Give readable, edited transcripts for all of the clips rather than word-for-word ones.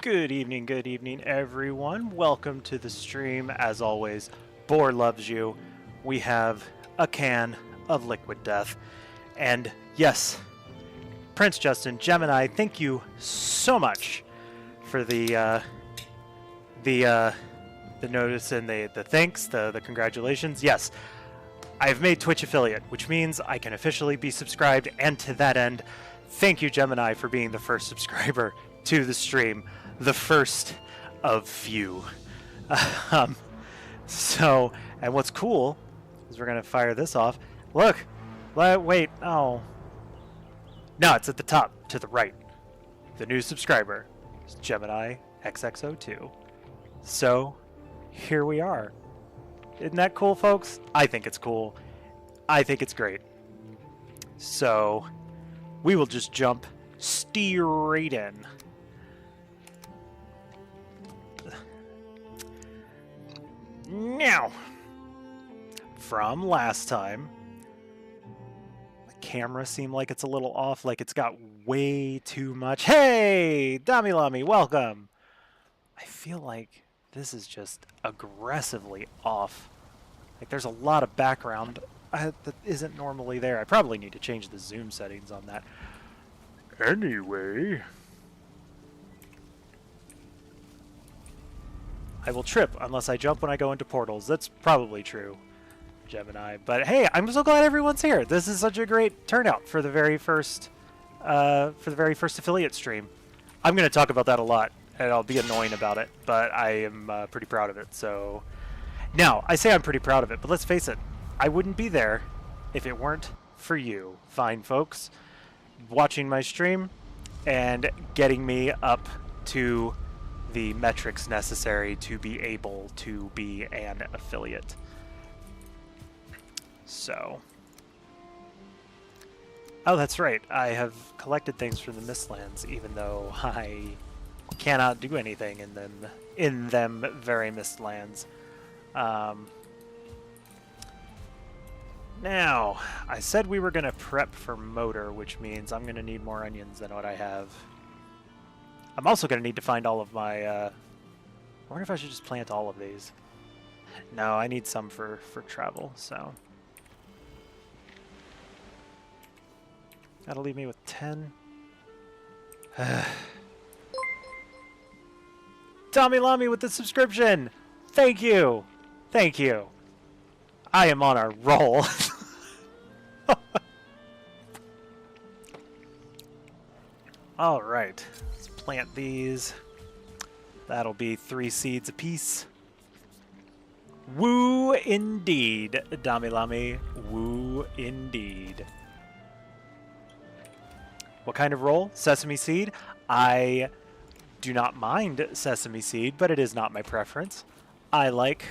Good evening, everyone. Welcome to the stream. As always, Boar loves you. We have a can of liquid death. And yes, Prince Justin, Gemini, thank you so much for the notice and the thanks, the congratulations. Yes, I've made Twitch affiliate, which means I can officially be subscribed, and to that end, thank you, Gemini, for being the first subscriber to the stream. The first of few. And what's cool is we're going to fire this off. Look! Wait, oh. No, it's at the top, to the right. The new subscriber is Gemini XXO2. So, here we are. Isn't that cool, folks? I think it's cool. I think it's great. So, we will just jump straight in. Now, from last time, the camera seemed like it's a little off, like it's got way too much. Hey, Dami Lami, welcome. I feel like this is just aggressively off. Like there's a lot of background that isn't normally there. I probably need to change the zoom settings on that. Anyway, I will trip unless I jump when I go into portals. That's probably true, Gemini. But hey, I'm so glad everyone's here. This is such a great turnout for the very first affiliate stream. I'm going to talk about that a lot, and I'll be annoying about it, but I am pretty proud of it. So now I say I'm pretty proud of it, but let's face it, I wouldn't be there if it weren't for you, fine folks, watching my stream and getting me up to the metrics necessary to be able to be an affiliate. So, oh, that's right. I have collected things from the Mistlands, even though I cannot do anything in them very Mistlands. Now, I said we were going to prep for motor, which means I'm going to need more onions than what I have. I'm also going to need to find all of my... I wonder if I should just plant all of these. No, I need some for travel, so... That'll leave me with 10. Tommy Lamy with the subscription! Thank you! Thank you! I am on a roll. Alright. Plant these. That'll be 3 seeds apiece. Woo indeed, Damilami. Woo indeed. What kind of roll? Sesame seed? I do not mind sesame seed, but it is not my preference. I like...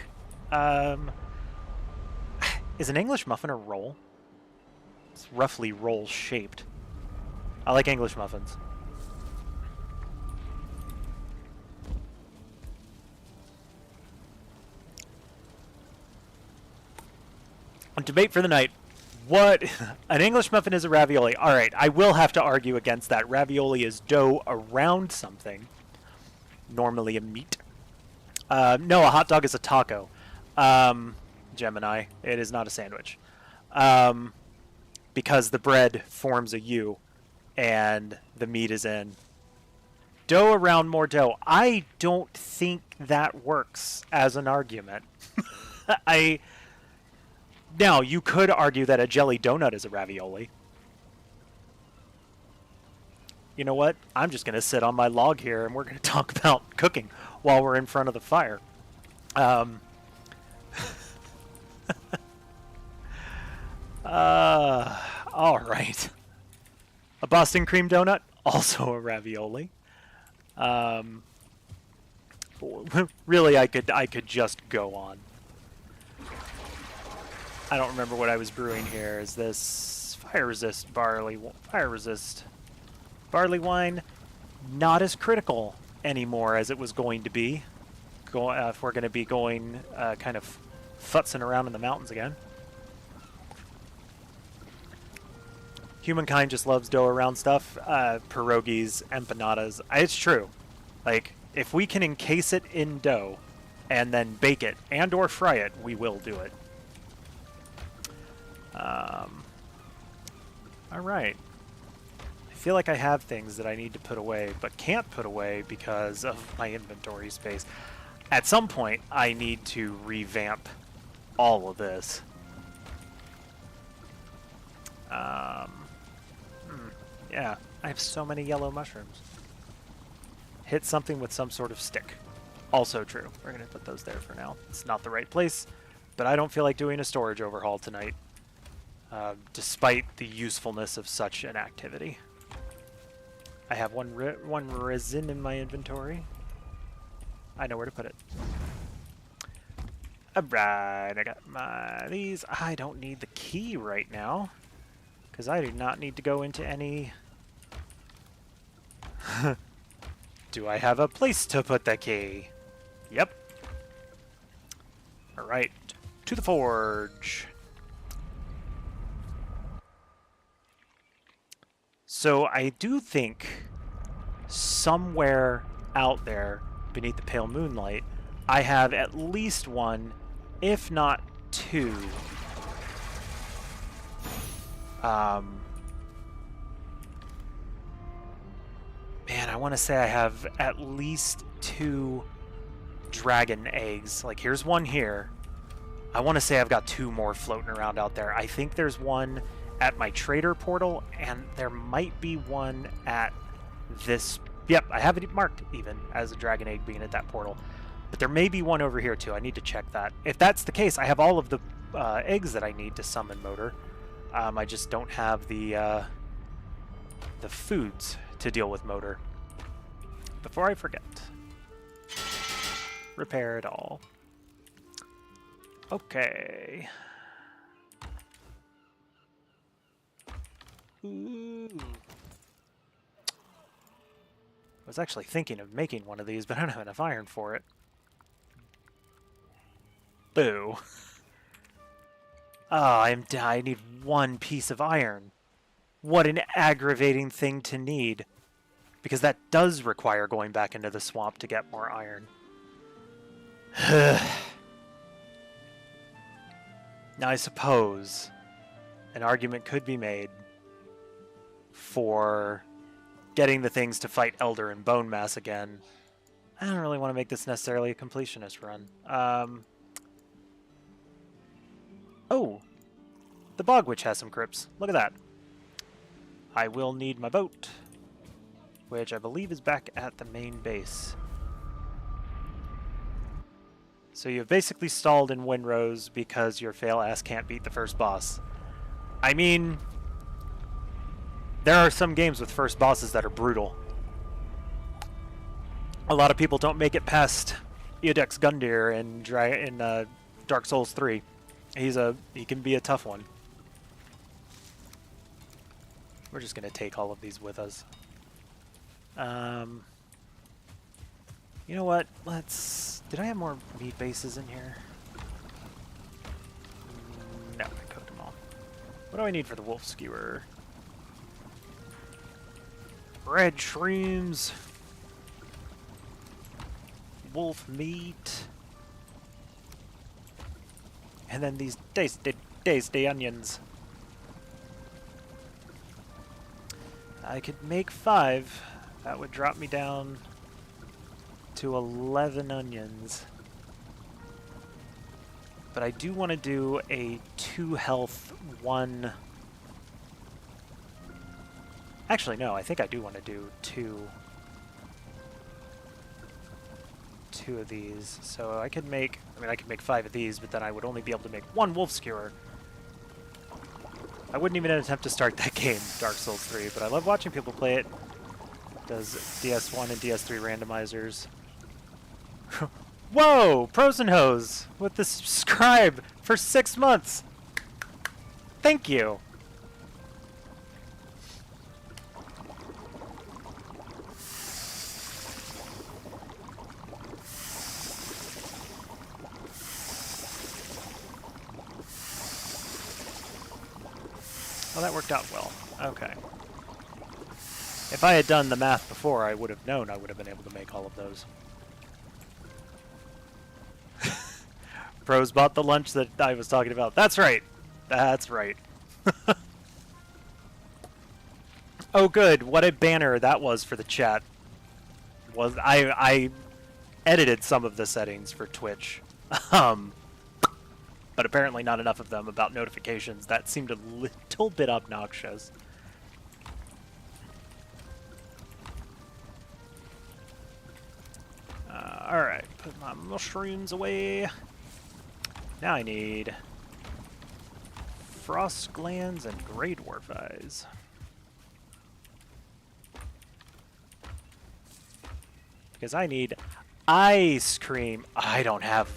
is an English muffin a roll? It's roughly roll-shaped. I like English muffins. Debate for the night. What? An English muffin is a ravioli. Alright, I will have to argue against that. Ravioli is dough around something. Normally a meat. No, a hot dog is a taco. Gemini. It is not a sandwich. Because the bread forms a U and the meat is in. Dough around more dough. I don't think that works as an argument. Now, you could argue that a jelly donut is a ravioli. You know what? I'm just going to sit on my log here and we're going to talk about cooking while we're in front of the fire. All right. A Boston cream donut, also a ravioli. Really, I could just go on. I don't remember what I was brewing here. Is this fire resist barley wine? Not as critical anymore as it was going to be. If we're going to be going kind of futzing around in the mountains again. Humankind just loves dough around stuff. Pierogies, empanadas. It's true. Like, If we can encase it in dough and then bake it and or fry it, we will do it. All right. I feel like I have things that I need to put away, but can't put away because of my inventory space. At some point, I need to revamp all of this. Yeah, I have so many yellow mushrooms. Hit something with some sort of stick. Also true. We're going to put those there for now. It's not the right place, but I don't feel like doing a storage overhaul tonight, despite the usefulness of such an activity. I have one resin in my inventory. I know where to put it. Alright, I got these. I don't need the key right now, because I do not need to go into any... Do I have a place to put the key? Yep. Alright, to the forge. So I do think somewhere out there beneath the pale moonlight, I have at least one, if not two, man, I want to say I have at least 2 dragon eggs. Like, here's one here. I want to say I've got 2 more floating around out there. I think there's one at my trader portal, and there might be one at this... Yep, I have it marked even as a dragon egg being at that portal. But there may be one over here too. I need to check that. If that's the case, I have all of the eggs that I need to summon Motor. I just don't have the foods to deal with Motor. Before I forget, repair it all. Okay. Ooh. I was actually thinking of making one of these, but I don't have enough iron for it. Boo. Oh, I need 1 piece of iron. What an aggravating thing to need. Because that does require going back into the swamp to get more iron. Now, I suppose an argument could be made for getting the things to fight Elder and Bone Mass again. I don't really want to make this necessarily a completionist run. Oh, the Bog Witch has some crypts. Look at that. I will need my boat, which I believe is back at the main base. So you've basically stalled in Windrose because your fail ass can't beat the first boss. I mean, there are some games with first bosses that are brutal. A lot of people don't make it past Eodex Gundyr in Dark Souls 3. He can be a tough one. We're just gonna take all of these with us. You know what? Did I have more meat bases in here? No, I cooked them all. What do I need for the wolf skewer? Red shrooms. Wolf meat. And then these tasty onions. I could make 5. That would drop me down to 11 onions. But I do want to do a 2 health, 1... Actually, no, I think I do want to do 2 of these. So I could make 5 of these, but then I would only be able to make 1 wolf skewer. I wouldn't even attempt to start that game, Dark Souls 3, but I love watching people play it. Does DS1 and DS3 randomizers. Whoa! Pros and Hoes with the subscribe for 6 months. Thank you. Well, that worked out well. Okay. If I had done the math before, I would have known I would have been able to make all of those. Pros bought the lunch that I was talking about. That's right. That's right. Oh, good. What a banner that was for the chat. I edited some of the settings for Twitch, but apparently not enough of them about notifications. That seemed a little bit obnoxious. Alright, put my mushrooms away. Now I need frost glands and grey dwarf eyes. Because I need ice cream. I don't have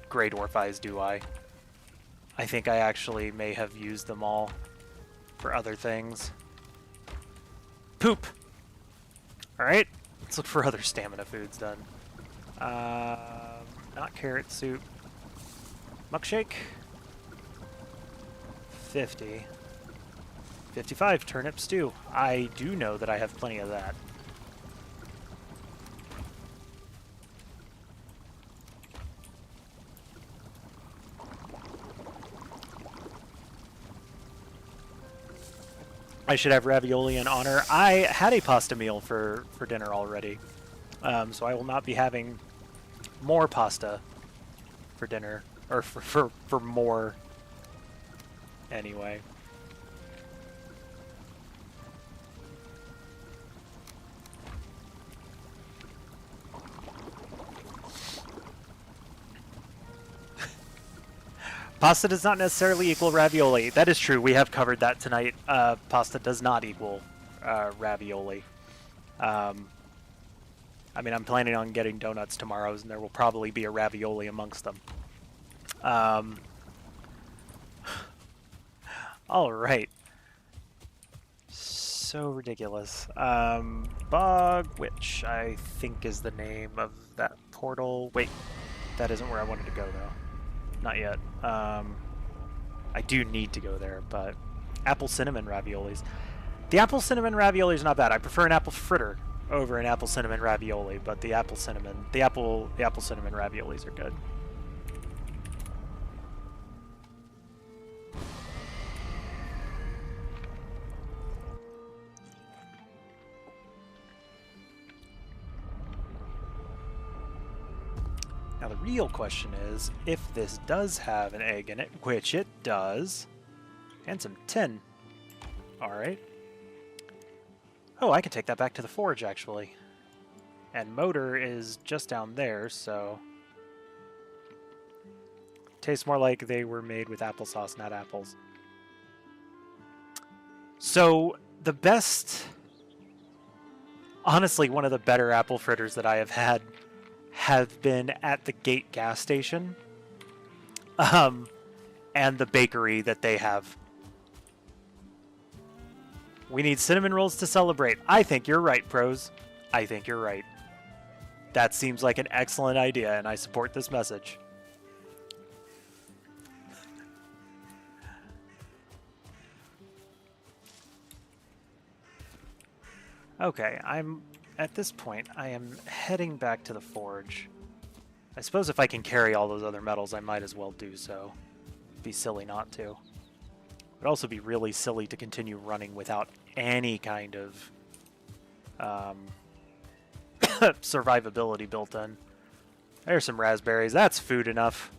grey dwarf eyes, do I? I think I actually may have used them all for other things. Poop! Alright, let's look for other stamina foods then. Not carrot soup. Muckshake. 50. 55 turnip stew. I do know that I have plenty of that. I should have ravioli in honor. I had a pasta meal for dinner already, so I will not be having more pasta for dinner, or for more anyway. Pasta does not necessarily equal ravioli. That is true. We have covered that tonight. Pasta does not equal ravioli. I mean, I'm planning on getting donuts tomorrow, and there will probably be a ravioli amongst them. All right. So ridiculous. Bog Witch, I think, is the name of that portal. Wait, that isn't where I wanted to go, though. Not yet. I do need to go there, but apple cinnamon raviolis. The apple cinnamon ravioli is not bad. I prefer an apple fritter over an apple cinnamon ravioli, but the apple cinnamon raviolis are good. Now the real question is, if this does have an egg in it, which it does, and some tin. Alright. Oh, I can take that back to the forge, actually. And motor is just down there, so... Tastes more like they were made with applesauce, not apples. So, the best... Honestly, one of the better apple fritters that I have had have been at the Gate gas station, and the bakery that they have. We need cinnamon rolls to celebrate. I think you're right, pros. I think you're right. That seems like an excellent idea, and I support this message. Okay, at this point, I am heading back to the forge. I suppose if I can carry all those other metals, I might as well do so. It'd be silly not to. It would also be really silly to continue running without any kind of survivability built in. There's some raspberries. That's food enough.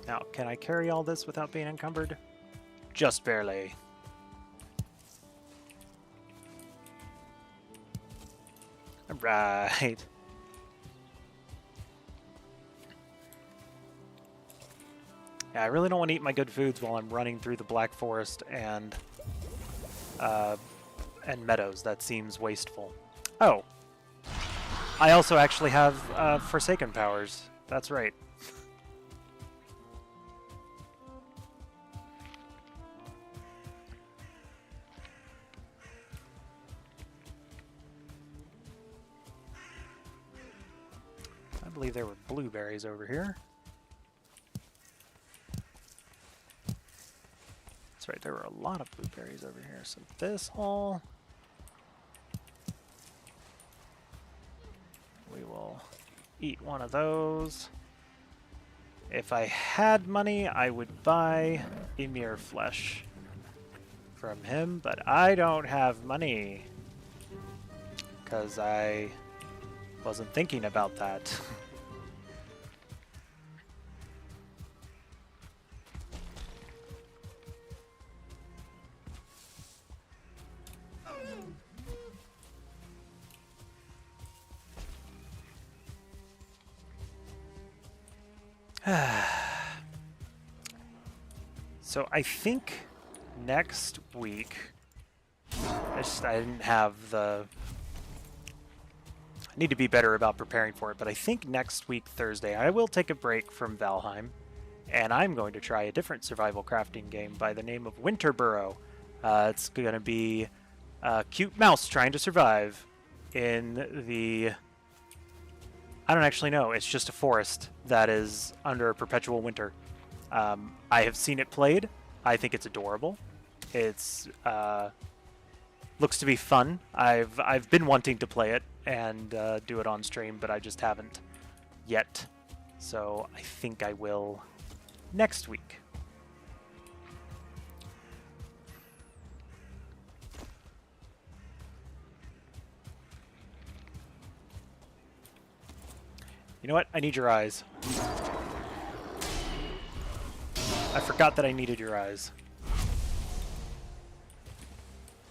Now, can I carry all this without being encumbered? Just barely. Right. Yeah, I really don't want to eat my good foods while I'm running through the Black Forest and meadows. That seems wasteful. Oh. I also actually have Forsaken powers. That's right. I believe there were blueberries over here. That's right, there were a lot of blueberries over here. So this all... will eat one of those. If I had money, I would buy Emir flesh from him, but I don't have money because I wasn't thinking about that. So I think next week, I didn't have the... I need to be better about preparing for it, but I think next week, Thursday, I will take a break from Valheim, and I'm going to try a different survival crafting game by the name of Winterburrow. It's going to be a cute mouse trying to survive in the... I don't actually know. It's just a forest that is under perpetual winter. I have seen it played. I think it's adorable. It's looks to be fun. I've been wanting to play it and do it on stream, but I just haven't yet. So I think I will next week. You know what? I need your eyes. I forgot that I needed your eyes.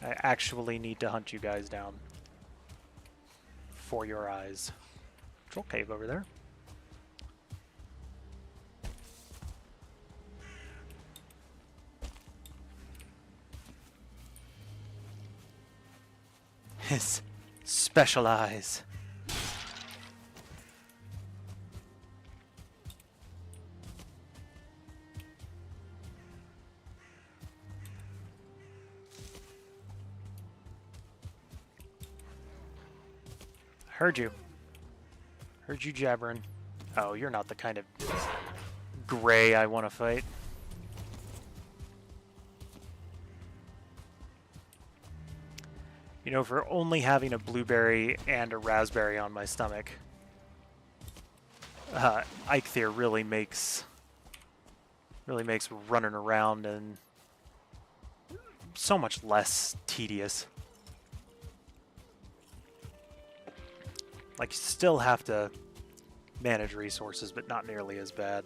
I actually need to hunt you guys down for your eyes. Troll cave over there. His special eyes. Heard you. Heard you jabbering. Oh, you're not the kind of gray I want to fight. You know, for only having a blueberry and a raspberry on my stomach, Eikthyr really makes running around and so much less tedious. Like, you still have to manage resources, but not nearly as bad.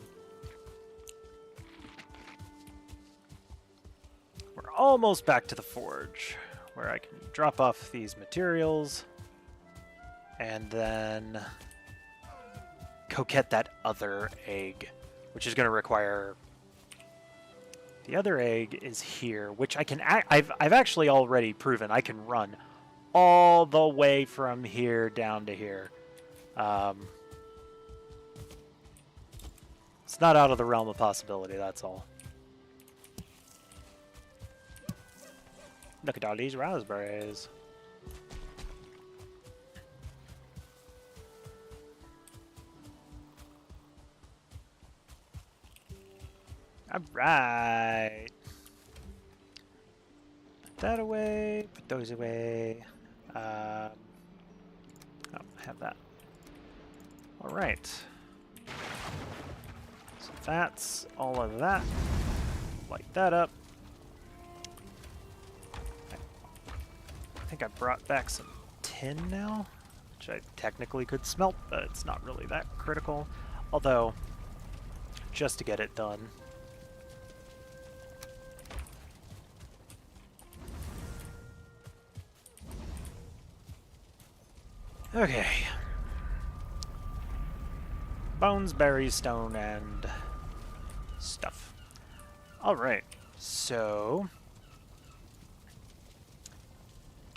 We're almost back to the forge, where I can drop off these materials, and then go get that other egg, which is going to require... The other egg is here, which I can... I've actually already proven I can run all the way from here down to here. It's not out of the realm of possibility, that's all. Look at all these raspberries. Alright. Put that away, put those away. Oh, I have that. Alright. So that's all of that. Light that up. I think I brought back some tin now, which I technically could smelt, but it's not really that critical. Although, just to get it done. Okay. Bones, berries, stone, and stuff. Alright, so...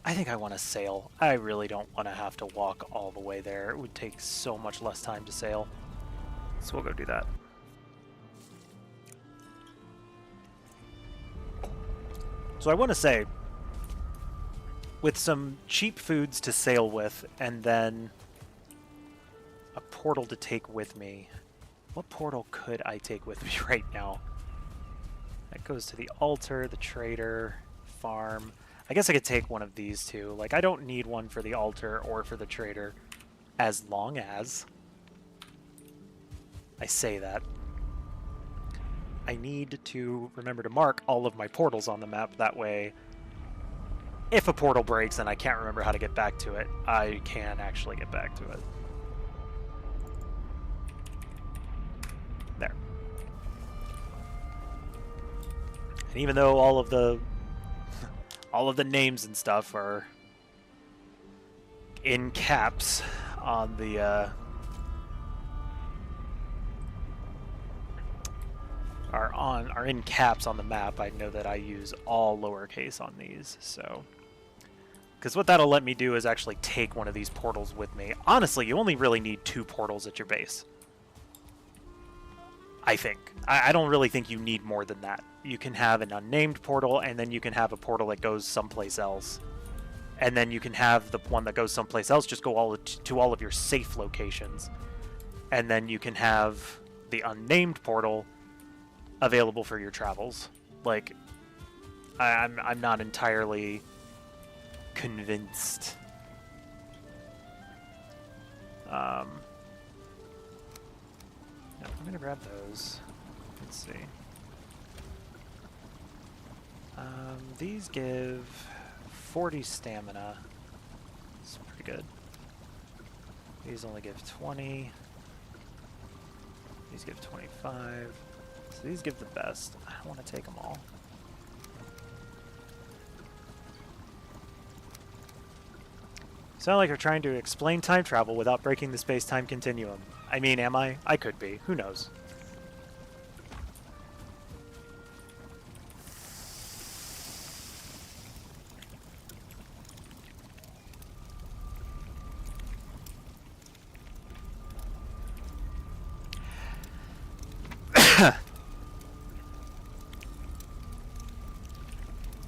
I think I want to sail. I really don't want to have to walk all the way there. It would take so much less time to sail. So we'll go do that. So I want to say, with some cheap foods to sail with, and then a portal to take with me. What portal could I take with me right now? That goes to the altar, the trader, farm. I guess I could take one of these two. Like, I don't need one for the altar or for the trader. as long as I say that, I need to remember to mark all of my portals on the map. That way, if a portal breaks and I can't remember how to get back to it, I can actually get back to it. There. And even though all of the names and stuff are in caps on the are in caps on the map, I know that I use all lowercase on these, so because what that'll let me do is actually take one of these portals with me. Honestly, you only really need 2 portals at your base, I think. I don't really think you need more than that. You can have an unnamed portal, and then you can have a portal that goes someplace else. And then you can have the one that goes someplace else just go to all of your safe locations. And then you can have the unnamed portal available for your travels. Like, I'm not entirely convinced. I'm gonna grab those. Let's see. These give 40 stamina. It's pretty good. These only give 20. These give 25. So these give the best. I don't want to take them all. Sound like you're trying to explain time travel without breaking the space-time continuum. I mean, am I? I could be. Who knows?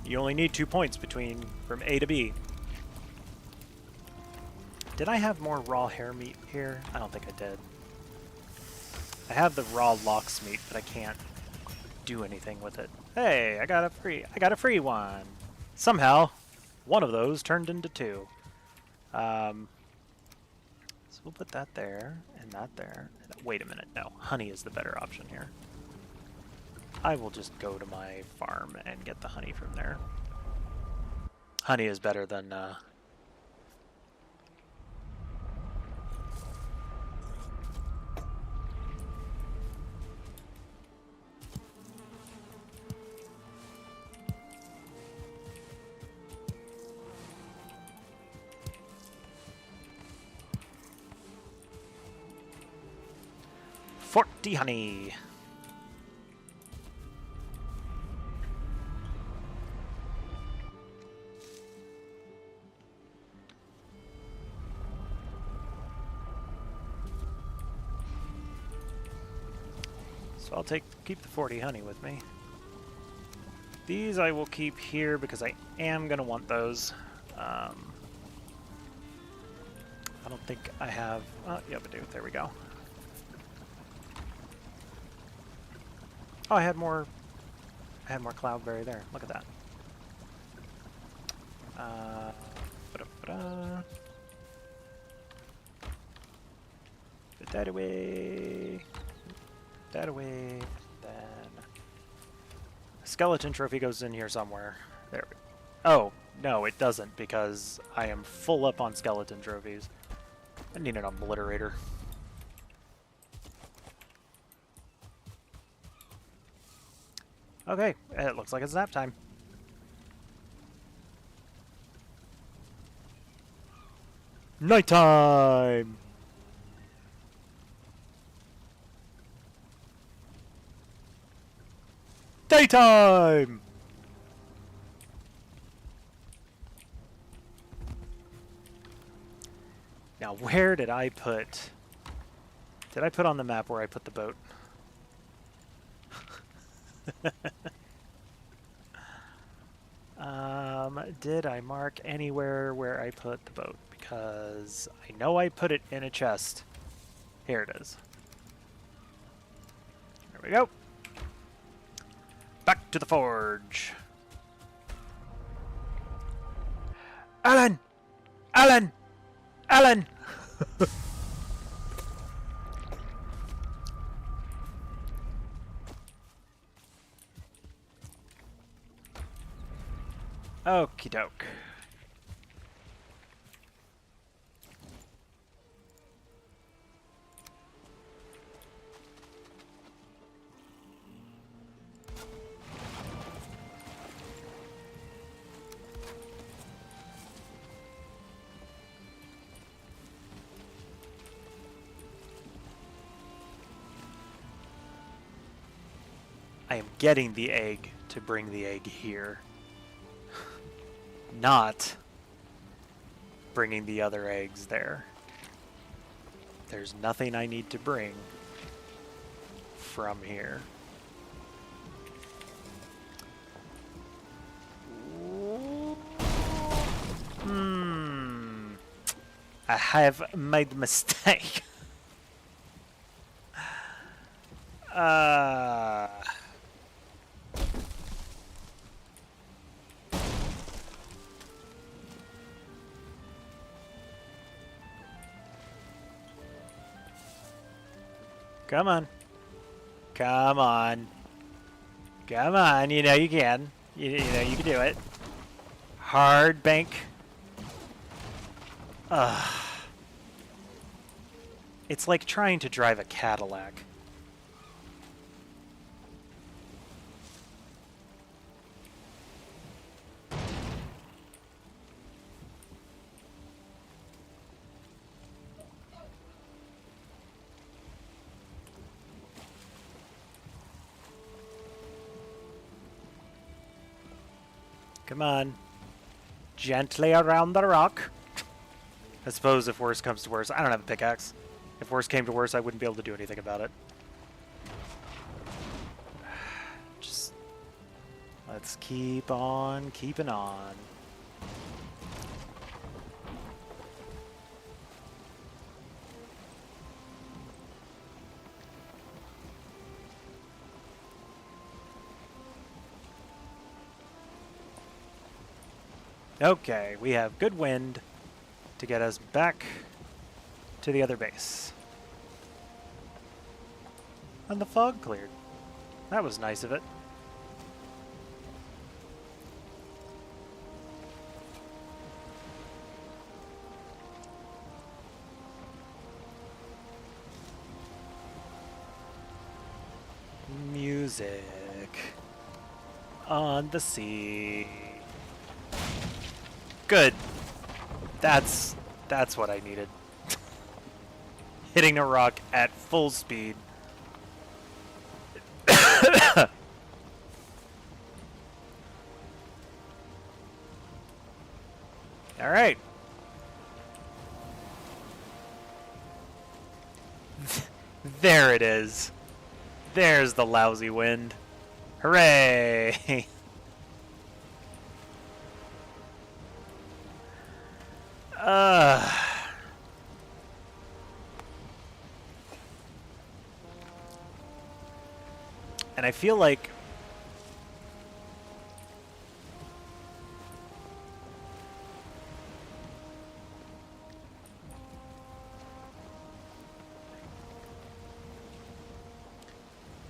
You only need 2 points from A to B. Did I have more raw hare meat here? I don't think I did. I have the raw lox meat, but I can't do anything with it. Hey, I got a free one. Somehow, one of those turned into 2. So we'll put that there and that there. Wait a minute, no, honey is the better option here. I will just go to my farm and get the honey from there. Honey is better than $40 honey. So I'll keep the 40 honey with me. These I will keep here because I am going to want those. I don't think I have... Oh, yeah, I do. There we go. Oh, I had more cloudberry there. Look at that. Put that away. That away. Then a skeleton trophy goes in here somewhere. There we go. Oh, no, it doesn't because I am full up on skeleton trophies. I need an obliterator. Okay, it looks like it's nap time. Nighttime! Daytime! Now, where did I put... Did I put on the map where I put the boat? Did I mark anywhere where I put the boat? Because I know I put it in a chest. Here it is. There we go. Back to the forge. Alan! Alan! Alan! Okie doke. I am getting the egg to bring the egg here. Not bringing the other eggs there. There's nothing I need to bring from here. I have made a mistake. Come on. Come on. Come on, you know you can. You know you can do it. Hard bank. It's like trying to drive a Cadillac. Come on. Gently around the rock. I suppose if worse comes to worse, I don't have a pickaxe. If worse came to worse, I wouldn't be able to do anything about it. Just let's keep on keeping on. Okay, we have good wind to get us back to the other base. And the fog cleared. That was nice of it. Music on the sea. Good. That's what I needed. Hitting a rock at full speed. All right. There it is. There's the lousy wind. Hooray! And I feel like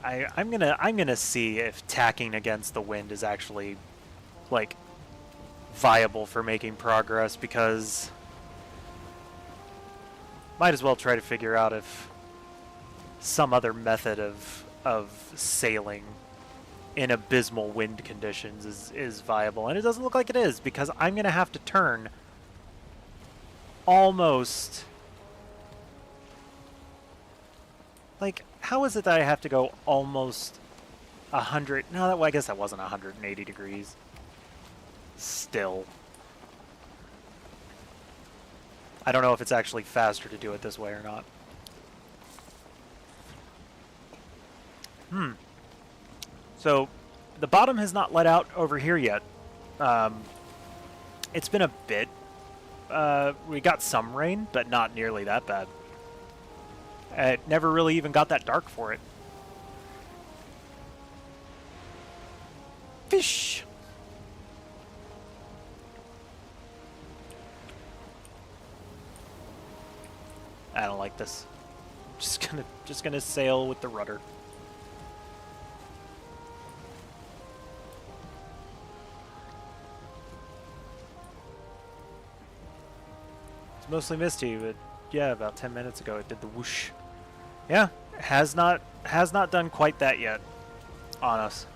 I'm gonna see if tacking against the wind is actually like viable for making progress, because might as well try to figure out if some other method of sailing in abysmal wind conditions is viable, and it doesn't look like it is, because I'm gonna have to turn almost, like, how is it that I have to go almost 100? No, that, well, I guess that wasn't 180 degrees. Still, I don't know if it's actually faster to do it this way or not. So the bottom has not let out over here yet. It's been a bit. We got some rain, but not nearly that bad. It never really even got that dark for it. Fish! I don't like this. I'm just gonna sail with the rudder. It's mostly misty, but yeah, about 10 minutes ago it did the whoosh. Yeah, has not done quite that yet on us.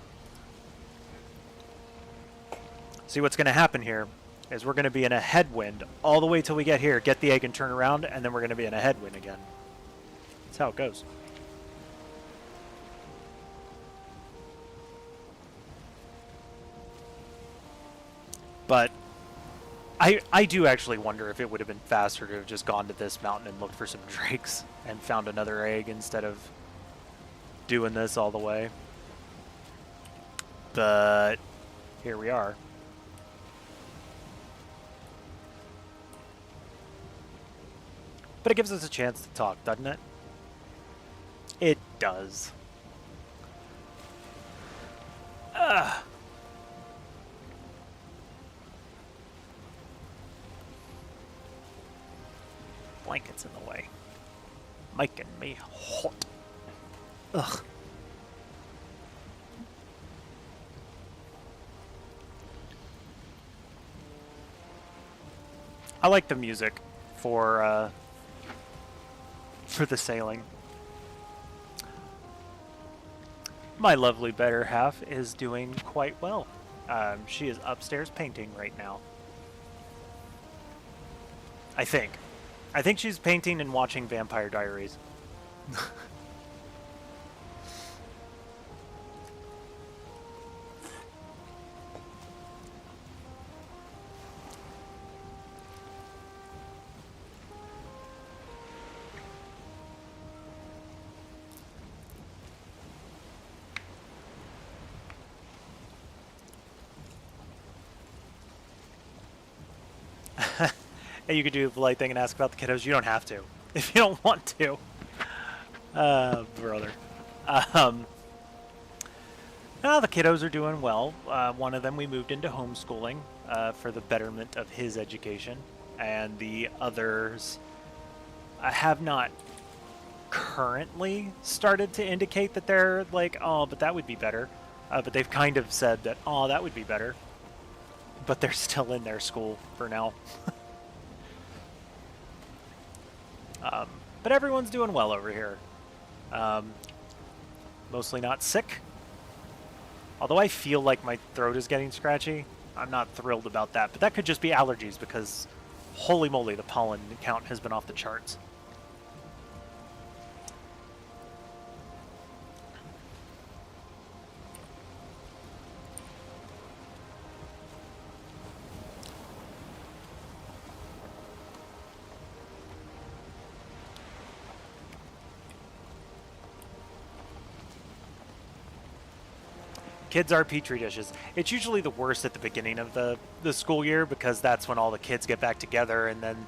See, what's going to happen here is we're going to be in a headwind all the way till we get here, get the egg and turn around, and then we're going to be in a headwind again. That's how it goes. But I do actually wonder if it would have been faster to have just gone to this mountain and looked for some drakes and found another egg instead of doing this all the way. But here we are. But it gives us a chance to talk, doesn't it? It does. Blankets in the way. Making me hot. Ugh. I like the music for the sailing. My lovely better half is doing quite well. She is upstairs painting right now. I think she's painting and watching Vampire Diaries. And you could do a polite thing and ask about the kiddos. You don't have to if you don't want to. Brother. The kiddos are doing well. One of them we moved into homeschooling for the betterment of his education. And the others have not currently started to indicate that they're like, oh, but that would be better. But they've kind of said that, oh, that would be better. But they're still in their school for now. But everyone's doing well over here. Mostly not sick. Although I feel like my throat is getting scratchy. I'm not thrilled about that. But that could just be allergies because, holy moly, the pollen count has been off the charts. Kids are petri dishes. It's usually the worst at the beginning of the school year because that's when all the kids get back together and then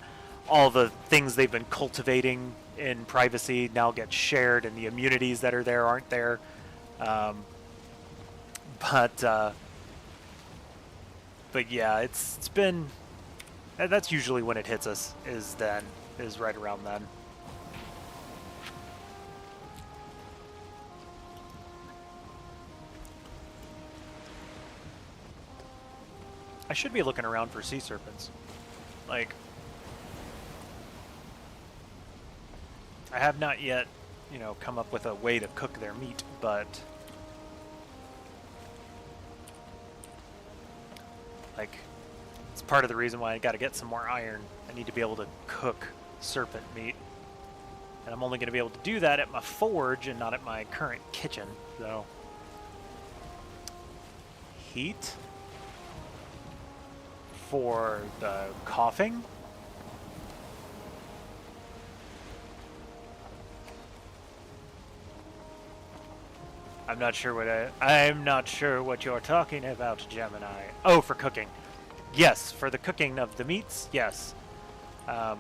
all the things they've been cultivating in privacy now get shared and the immunities that are there aren't there. But yeah, it's been... That's usually when it hits us, is right around then. I should be looking around for sea serpents. Like, I have not yet, come up with a way to cook their meat, but like, it's part of the reason why I got to get some more iron. I need to be able to cook serpent meat. And I'm only going to be able to do that at my forge and not at my current kitchen, so. Heat for the coughing. I'm not sure what you're talking about, Gemini. Oh, for cooking. Yes, for the cooking of the meats, yes. I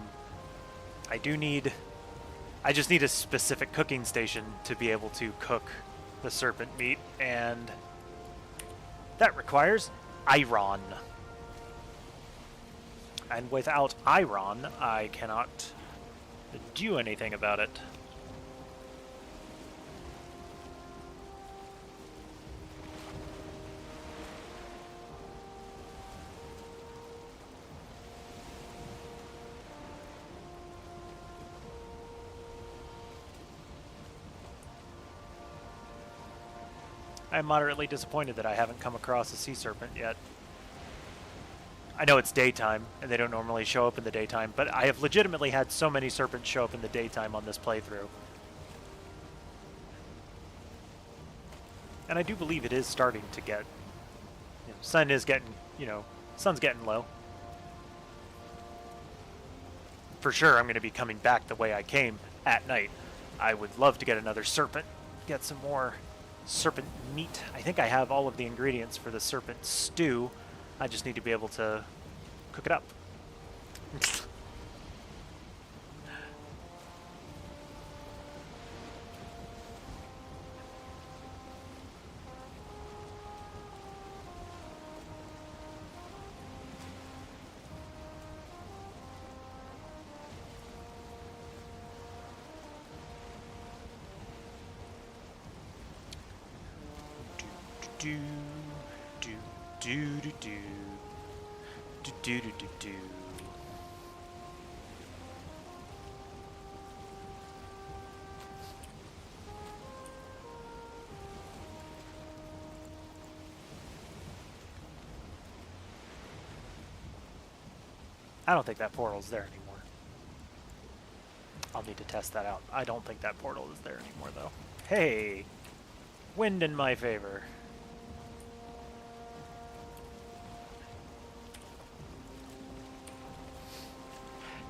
just need a specific cooking station to be able to cook the serpent meat, and that requires iron. And without iron, I cannot do anything about it. I'm moderately disappointed that I haven't come across a sea serpent yet. I know it's daytime, and they don't normally show up in the daytime, but I have legitimately had so many serpents show up in the daytime on this playthrough. And I do believe it is starting to get... sun is getting, sun's getting low. For sure, I'm going to be coming back the way I came at night. I would love to get another serpent, get some more serpent meat. I think I have all of the ingredients for the serpent stew. I just need to be able to cook it up. Do do do do do do do do do do. I don't think that portal's there anymore. I'll need to test that out. I don't think that portal is there anymore, though. Hey! Wind in my favor.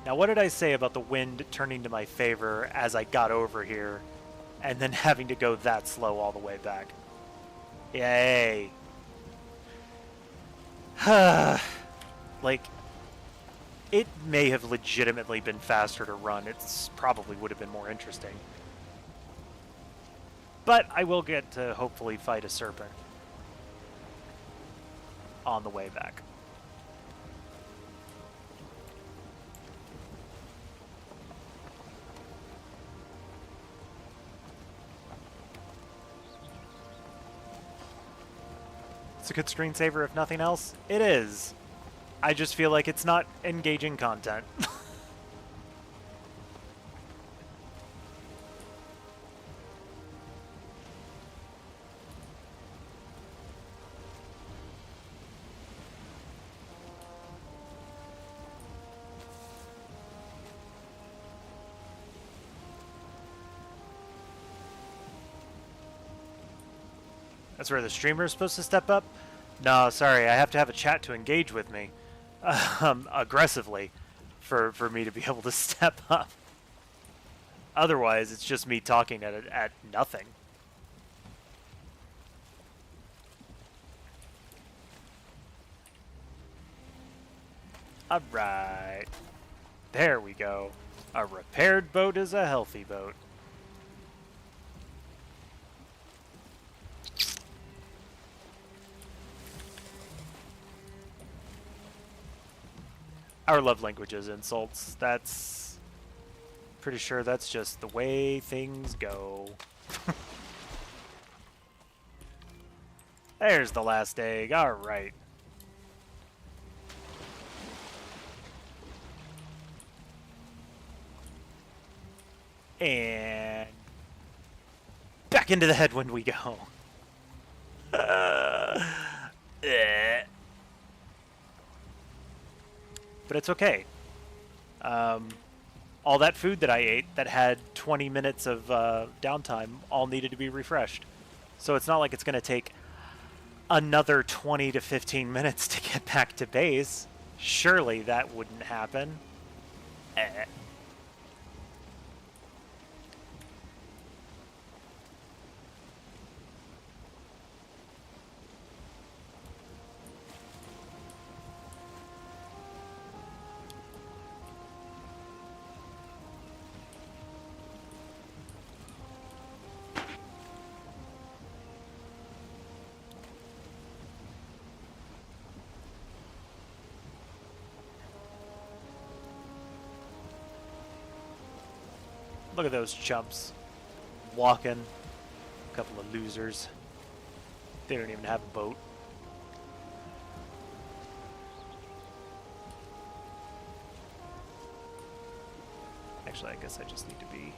Now, what did I say about the wind turning to my favor as I got over here and then having to go that slow all the way back? Yay! Like, it may have legitimately been faster to run. It's probably would have been more interesting. But I will get to hopefully fight a serpent on the way back. It's a good screensaver if nothing else. It is. I just feel like it's not engaging content. That's where the streamer is supposed to step up? No, sorry, I have to have a chat to engage with me. Aggressively for me to be able to step up. Otherwise, it's just me talking at nothing. Alright. There we go. A repaired boat is a healthy boat. Our love language is insults. That's... pretty sure that's just the way things go. There's the last egg. Alright. And... back into the headwind we go. But it's okay. All that food that I ate that had 20 minutes of downtime all needed to be refreshed. So it's not like it's going to take another 20 to 15 minutes to get back to base. Surely that wouldn't happen. Look at those chumps. Walking. A couple of losers. They don't even have a boat. Actually, I guess I just need to be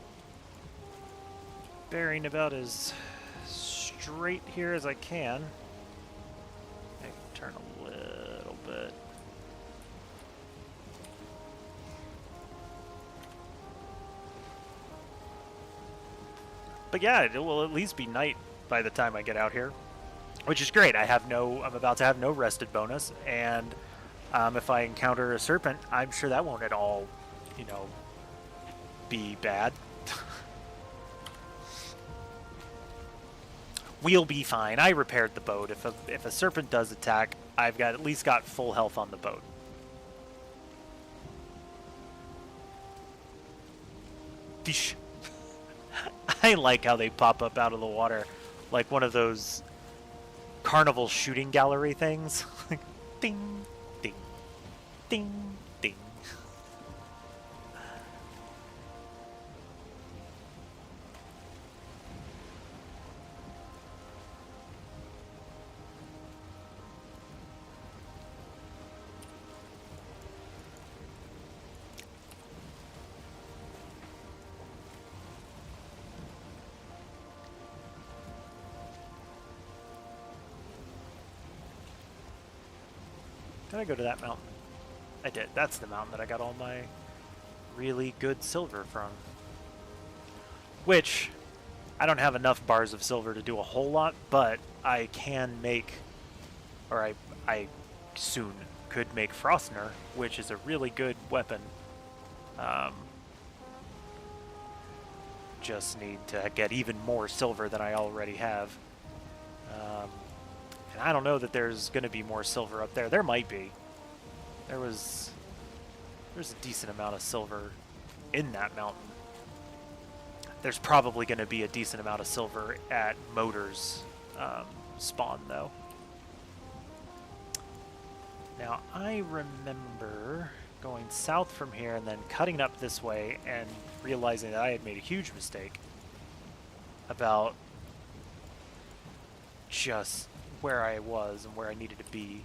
bearing about as straight here as I can. I can turn a little bit. But yeah, it will at least be night by the time I get out here, which is great. I'm about to have no rested bonus, and if I encounter a serpent, I'm sure that won't at all, you know, be bad. We'll be fine. I repaired the boat. If a serpent does attack, I've at least got full health on the boat. Fish. I like how they pop up out of the water like one of those carnival shooting gallery things. Ding, ding, ding, ding. Did I go to that mountain? I did. That's the mountain that I got all my really good silver from. Which, I don't have enough bars of silver to do a whole lot, but I can make, or I soon could make Frostner, which is a really good weapon. Just need to get even more silver than I already have. And I don't know that there's going to be more silver up there. There might be. There's a decent amount of silver in that mountain. There's probably going to be a decent amount of silver at Motor's spawn, though. Now, I remember going south from here and then cutting up this way and realizing that I had made a huge mistake about just where I was and where I needed to be.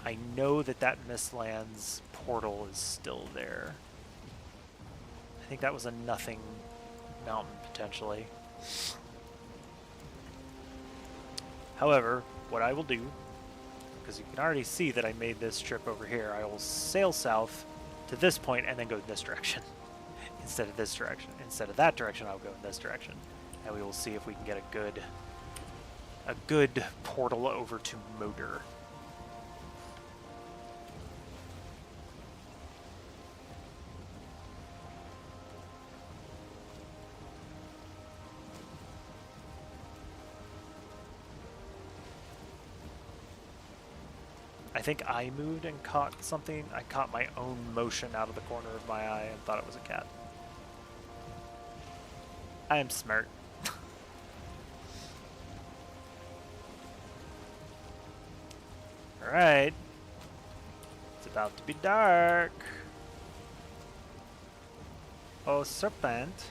I know that that Mistlands portal is still there. I think that was a nothing mountain, potentially. However, what I will do, because you can already see that I made this trip over here, I will sail south to this point and then go in this direction instead of this direction. Instead of that direction, I'll go in this direction. And we will see if we can get a good portal over to Motor. I think I moved and caught something. I caught my own motion out of the corner of my eye and thought it was a cat. I am smart. Alright. It's about to be dark. Oh, serpent.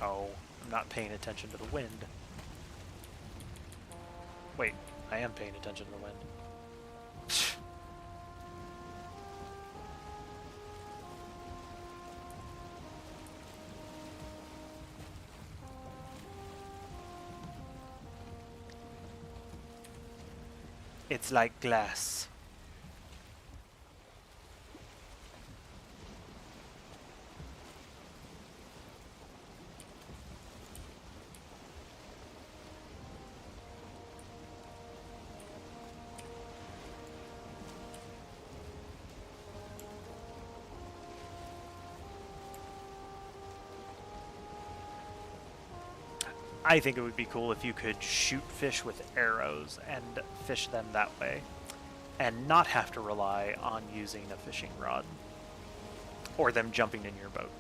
Oh, I'm not paying attention to the wind. Wait, I am paying attention to the wind. It's like glass. I think it would be cool if you could shoot fish with arrows and fish them that way, and not have to rely on using a fishing rod. Or them jumping in your boat.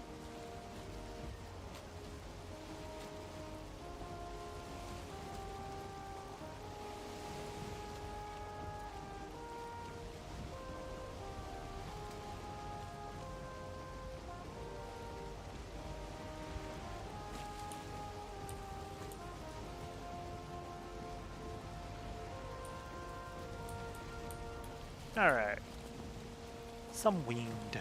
Alright. Some wind. It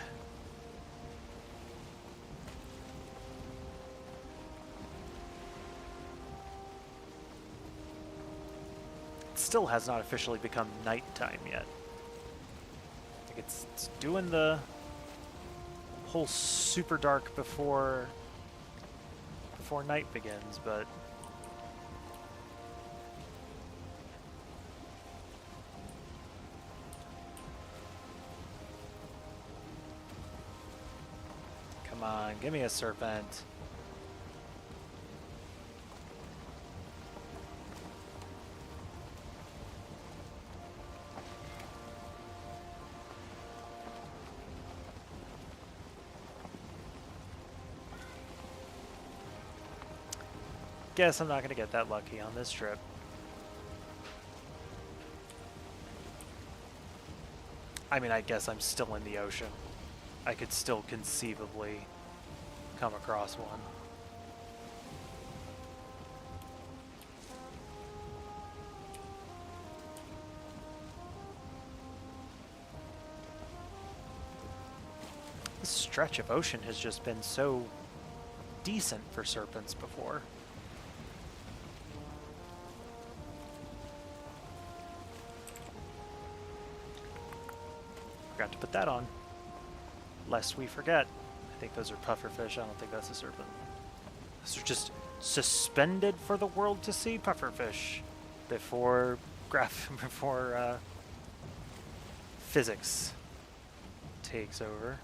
still has not officially become nighttime yet. I think it's doing the whole super dark before night begins, but come on, give me a serpent. Guess I'm not going to get that lucky on this trip. I mean, I guess I'm still in the ocean. I could still conceivably come across one. This stretch of ocean has just been so decent for serpents before. Forgot to put that on, lest we forget. I think those are pufferfish. I don't think that's a serpent. Those are just suspended for the world to see pufferfish before physics takes over.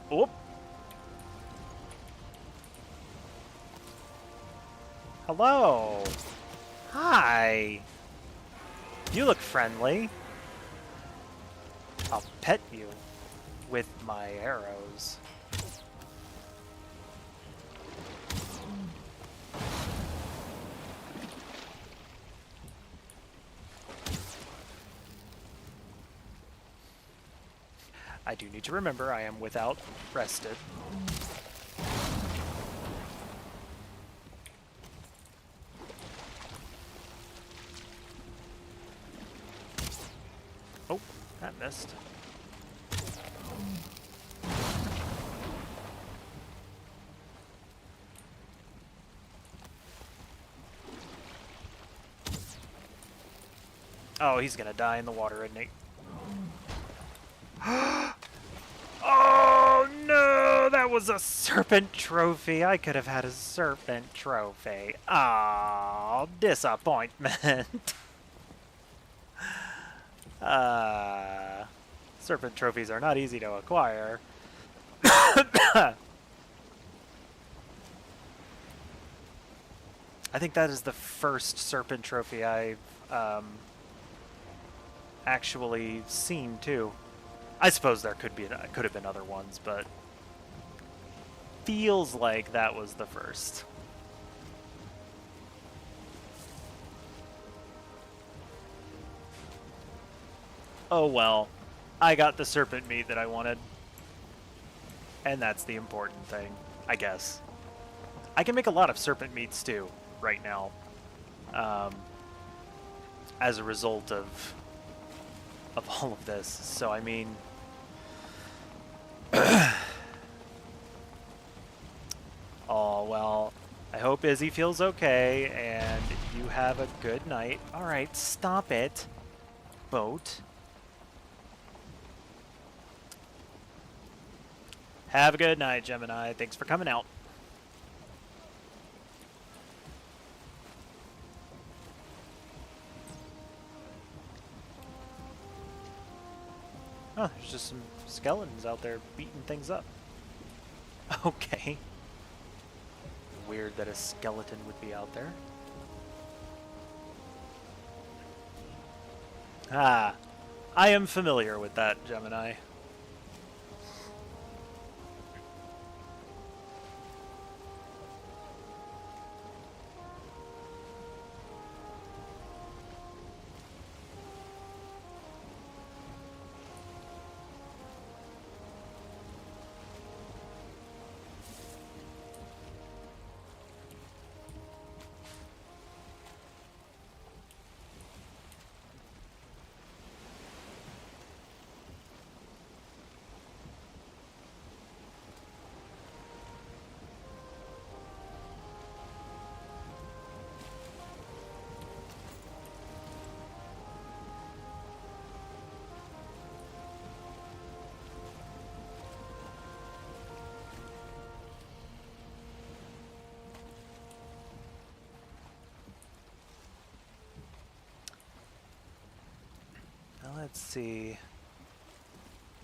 Oh. Hello. Hi. You look friendly. I'll pet you with my arrows. I do need to remember I am without rested. Oh, that missed. Oh, he's gonna die in the water, isn't he? Oh no, that was a serpent trophy. I could have had a serpent trophy. Oh, disappointment. Serpent trophies are not easy to acquire. I think that is the first serpent trophy I've actually seen too. I suppose there could have been other ones, but feels like that was the first. Oh well, I got the serpent meat that I wanted, and that's the important thing, I guess. I can make a lot of serpent meat stew right now, as a result of all of this. So I mean, oh well, I hope Izzy feels okay and you have a good night. All right, stop it, boat. Have a good night, Gemini. Thanks for coming out. Oh, there's just some skeletons out there beating things up. Okay. Weird that a skeleton would be out there. Ah, I am familiar with that, Gemini. Let's see.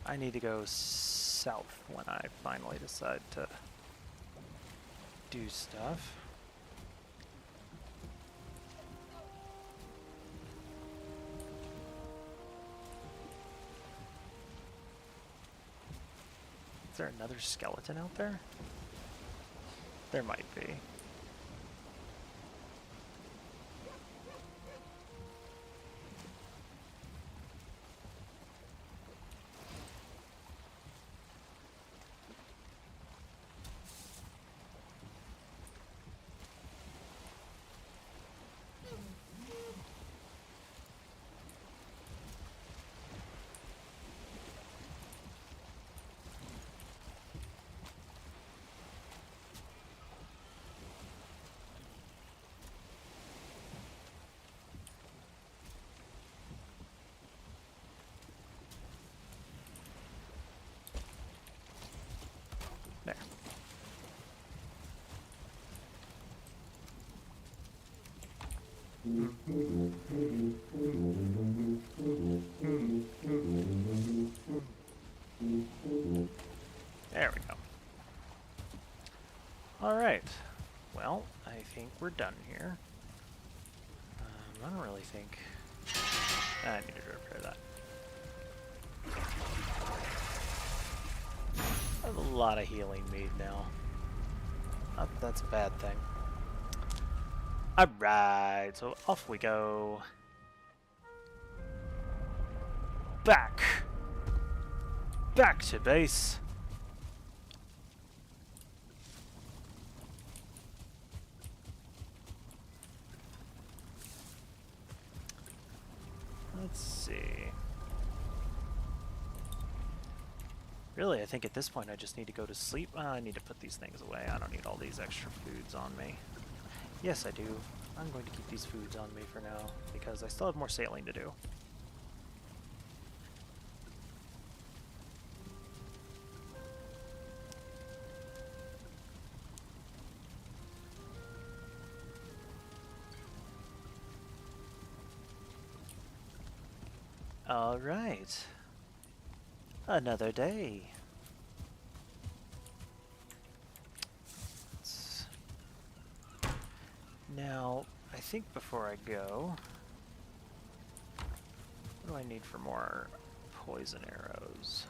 I need to go south when I finally decide to do stuff. Is there another skeleton out there? There might be. There. There we go. Alright. Well, I think we're done here. I don't really think... I need to repair that. I have a lot of healing mead now. Not that that's a bad thing. Alright, so off we go. Back to base. Let's see. Really, I think at this point I just need to go to sleep. I need to put these things away. I don't need all these extra foods on me. Yes, I do. I'm going to keep these foods on me for now, because I still have more sailing to do. All right. Another day. Now, I think before I go, what do I need for more poison arrows?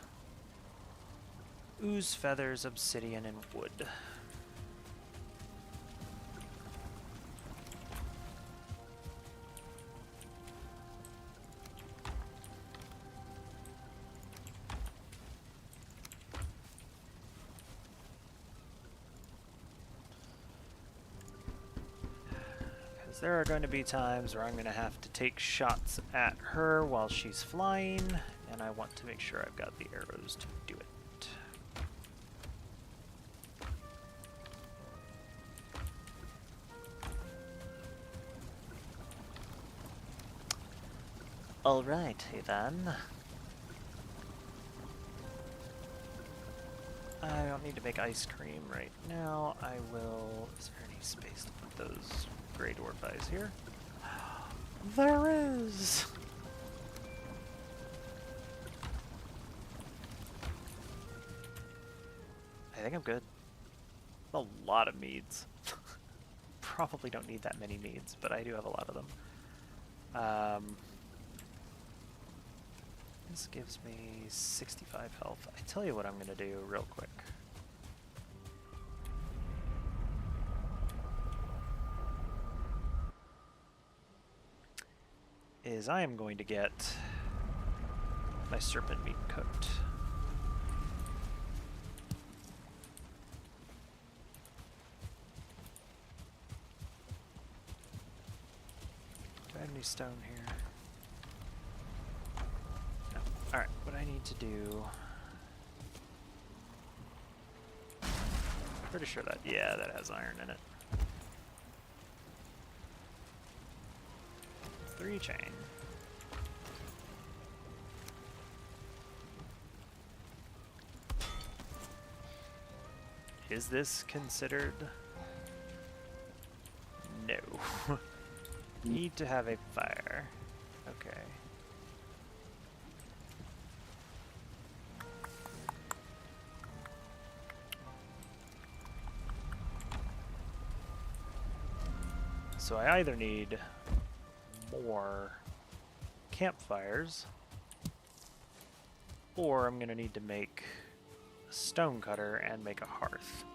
Ooze, feathers, obsidian, and wood. There are going to be times where I'm going to have to take shots at her while she's flying, and I want to make sure I've got the arrows to do it. Alrighty then. I don't need to make ice cream right now. I will... Is there any space to put those gray dwarf eyes here? There is! think I'm good. A lot of meads. Probably don't need that many meads, but I do have a lot of them. This gives me 65 health. I tell you what I'm going to do real quick. Is I am going to get my serpent meat cooked. Do I have any stone here? No. Alright, what I need to do... Pretty sure that, yeah, that has iron in it. 3 chain. Is this considered? No. Need to have a fire. Okay. So I either need more campfires, or I'm gonna need to make a stone cutter and make a hearth.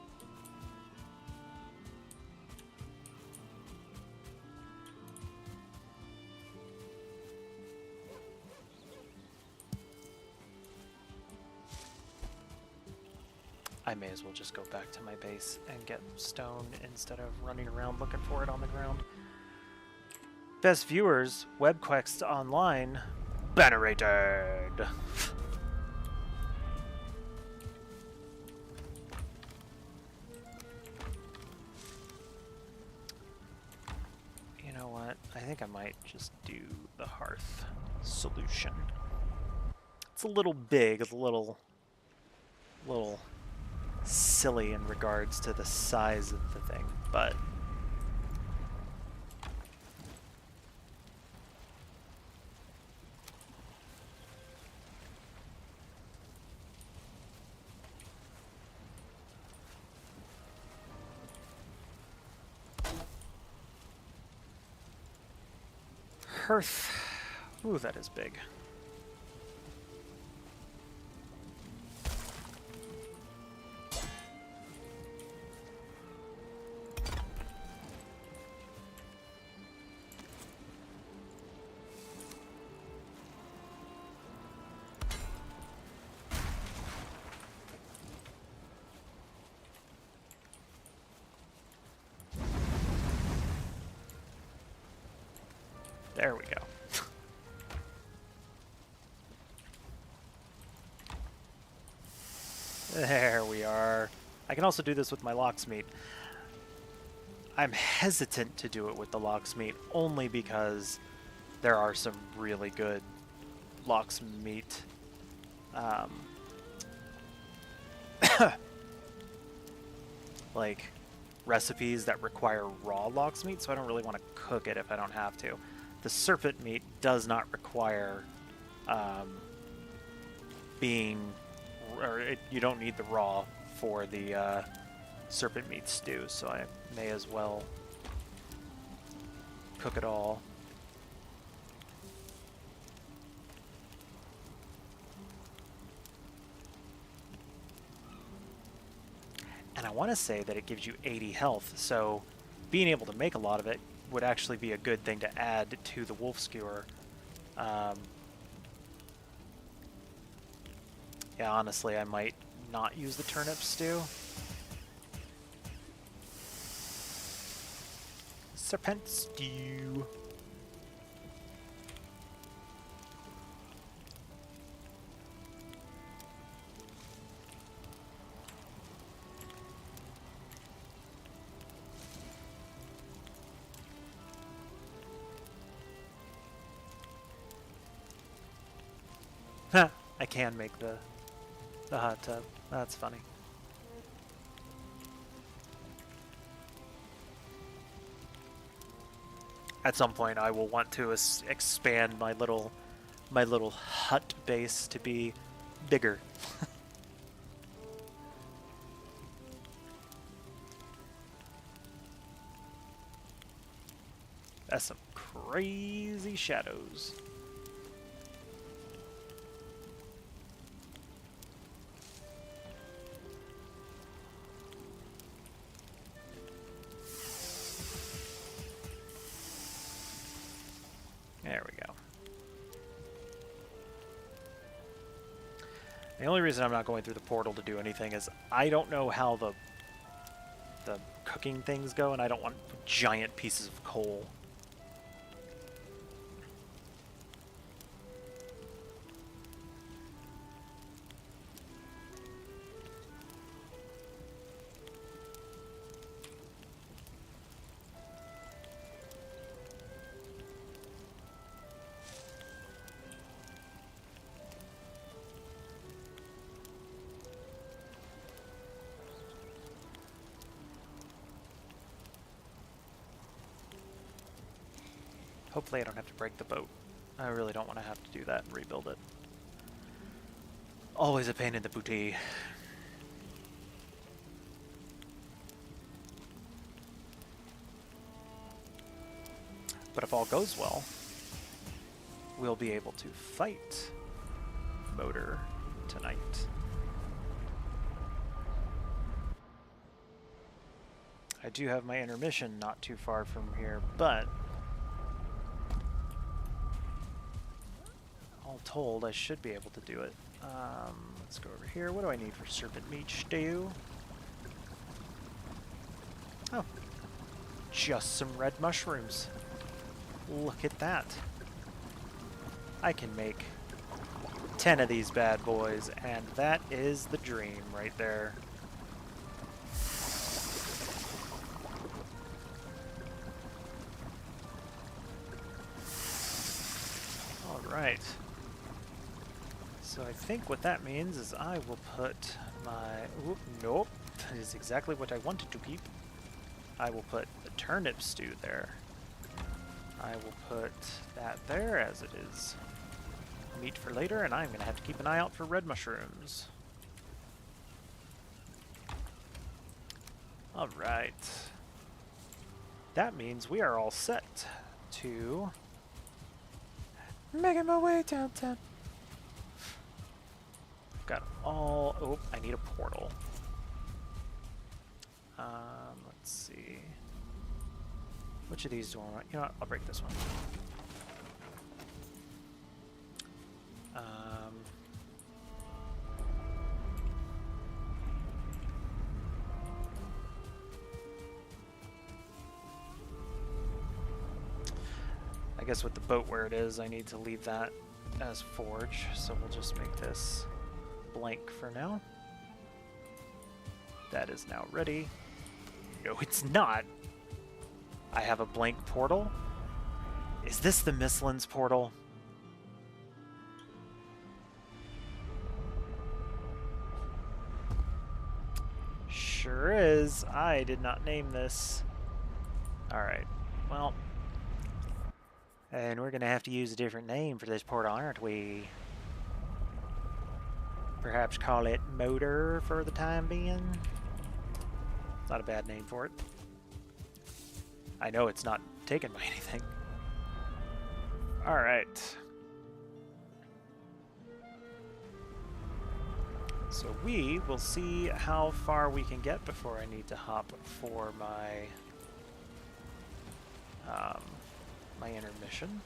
I may as well just go back to my base and get stone instead of running around looking for it on the ground. Best viewers, WebQuest Online, venerated. You know what? I think I might just do the hearth solution. It's a little big, it's a little silly in regards to the size of the thing, but hearth. Ooh, that is big. There we go. There we are. I can also do this with my locksmeat. I'm hesitant to do it with the locksmeat only because there are some really good locksmeat like recipes that require raw locksmeat, so I don't really want to cook it if I don't have to. The serpent meat does not require you don't need the raw for the serpent meat stew, so I may as well cook it all. And I want to say that it gives you 80 health, so being able to make a lot of it would actually be a good thing to add to the wolf skewer. Yeah, honestly, I might not use the turnip stew. Serpent stew. Huh, I can make the hot tub. That's funny. At some point, I will want to expand my little hut base to be bigger. That's some crazy shadows. There we go. The only reason I'm not going through the portal to do anything is I don't know how the cooking things go, and I don't want giant pieces of coal. Hopefully I don't have to break the boat. I really don't want to have to do that and rebuild it. Always a pain in the booty. But if all goes well, we'll be able to fight Motor tonight. I do have my intermission not too far from here, but all told, I should be able to do it. Let's go over here. What do I need for serpent meat stew? Oh, just some red mushrooms. Look at that. I can make 10 of these bad boys, and that is the dream right there. All right. So I think what that means is I will put my... Oop, nope. That is exactly what I wanted to keep. I will put the turnip stew there. I will put that there as it is meat for later, and I'm going to have to keep an eye out for red mushrooms. Alright. That means we are all set to... making my way downtown. Got all... Oh, I need a portal. Let's see. Which of these do I want? You know what? I'll break this one. I guess with the boat where it is, I need to leave that as forge, so we'll just make this blank for now. That is now ready. No, it's not. I have a blank portal. Is this the Mistlands portal? Sure is. I did not name this. Alright, well. And we're gonna have to use a different name for this portal, aren't we? Perhaps call it Motor for the time being? Not a bad name for it. I know it's not taken by anything. Alright. So we will see how far we can get before I need to hop for my my intermission.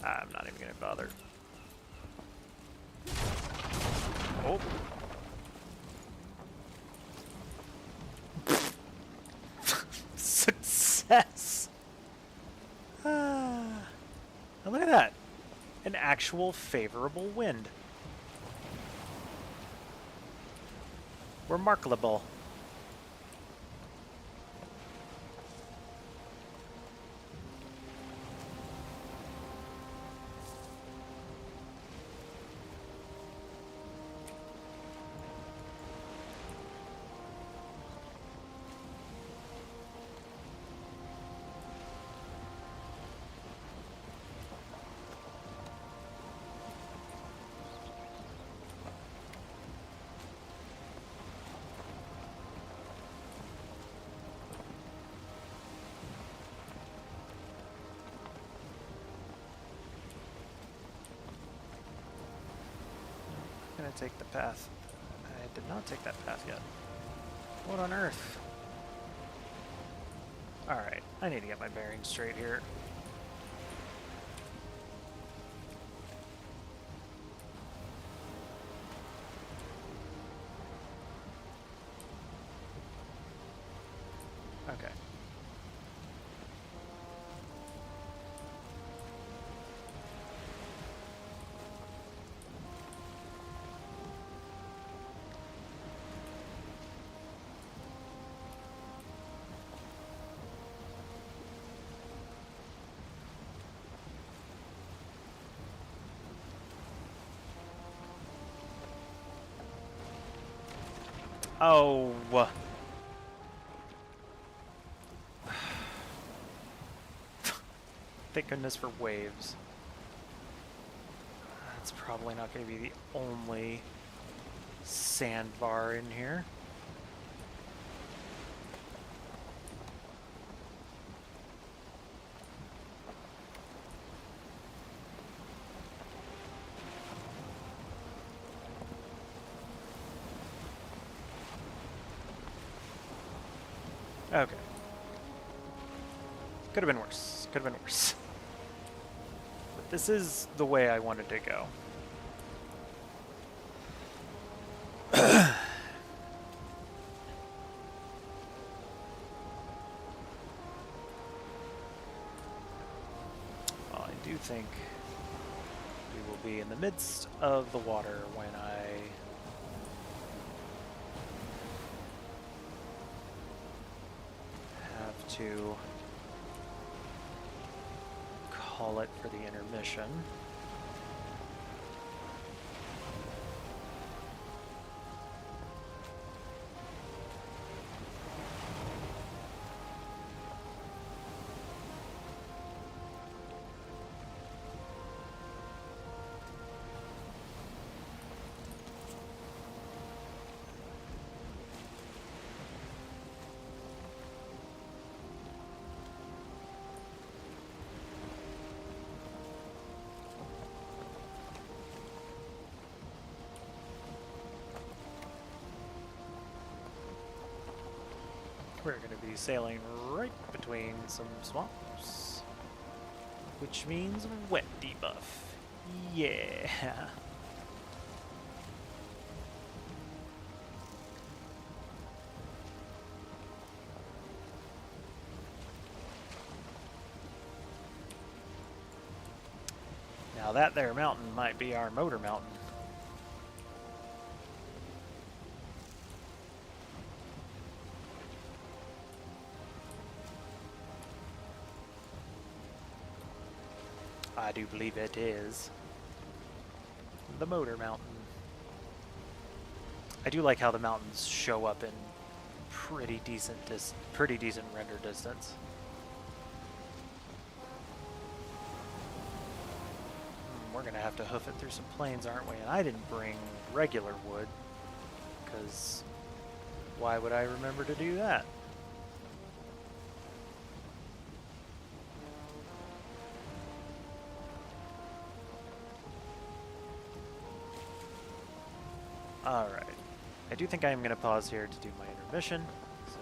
I'm not even going to bother. Oh. Success! And look at that. An actual favorable wind. Remarkable. take the path. I did not take that path yet. What on earth? Alright, I need to get my bearings straight here. Okay. Oh. Thank goodness for waves. That's probably not going to be the only sandbar in here. Okay. Could have been worse. Could have been worse. But this is the way I wanted to go. Well, I do think we will be in the midst of the water when I have to call it for the intermission. We're going to be sailing right between some swamps, which means wet debuff. Yeah. Now that there mountain might be our motor mountain. I do believe it is the motor mountain. I do like how the mountains show up in pretty decent render distance. We're gonna have to hoof it through some plains, aren't we? And I didn't bring regular wood, because why would I remember to do that? Alright. I do think I'm going to pause here to do my intermission. So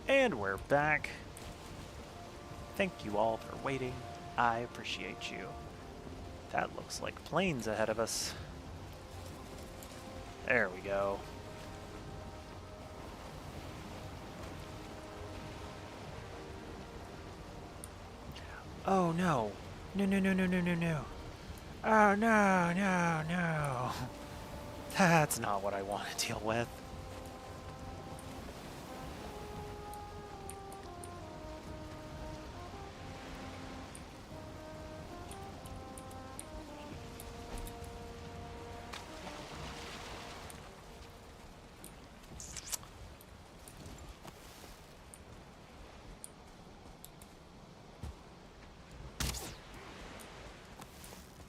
And we're back. Thank you all for waiting. I appreciate you. That looks like planes ahead of us. There we go. Oh no. No, no, no, no, no, no, no. Oh no, no, no. That's not what I want to deal with.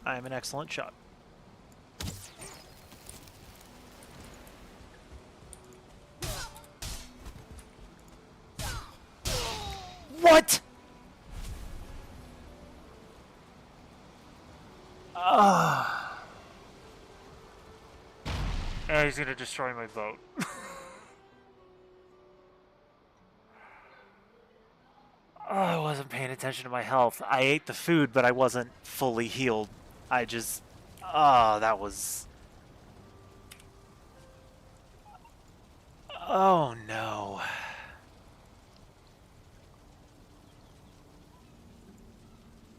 I'm an excellent shot. What? He's gonna destroy my boat. Oh, I wasn't paying attention to my health. I ate the food, but I wasn't fully healed. I just... Oh, that was... Oh, no.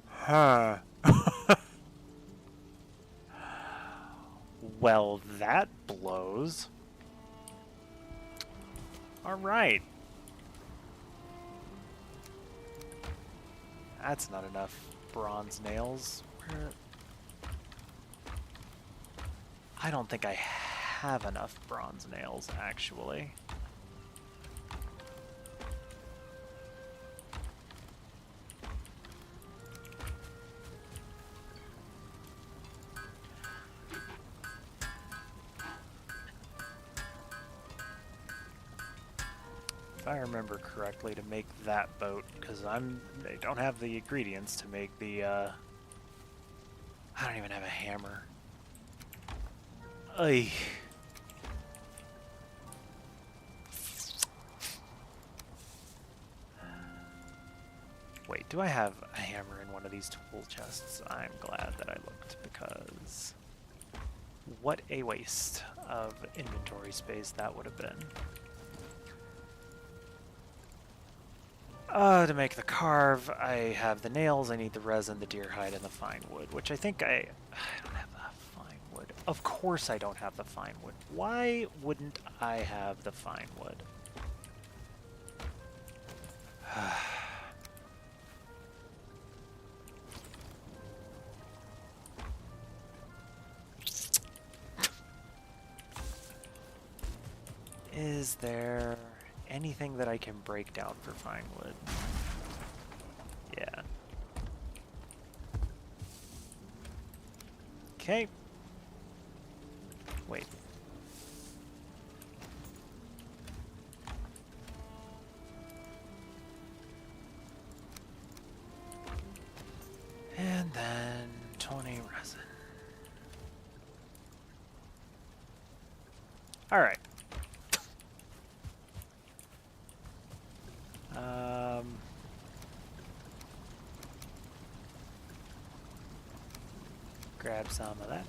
Huh. Well, that blows. All right. That's not enough bronze nails. I don't think I have enough bronze nails, actually. If I remember correctly, to make that boat, because I don't have the ingredients to make the, I don't even have a hammer. Ay. Wait, do I have a hammer in one of these tool chests? I'm glad that I looked, because what a waste of inventory space that would have been. To make the carve, I have the nails, I need the resin, the deer hide, and the fine wood, which I think I don't have the fine wood. Of course I don't have the fine wood. Why wouldn't I have the fine wood? Is there anything that I can break down for fine wood? Yeah. Okay. Wait. And then 20 resin. All right. Grab some of that.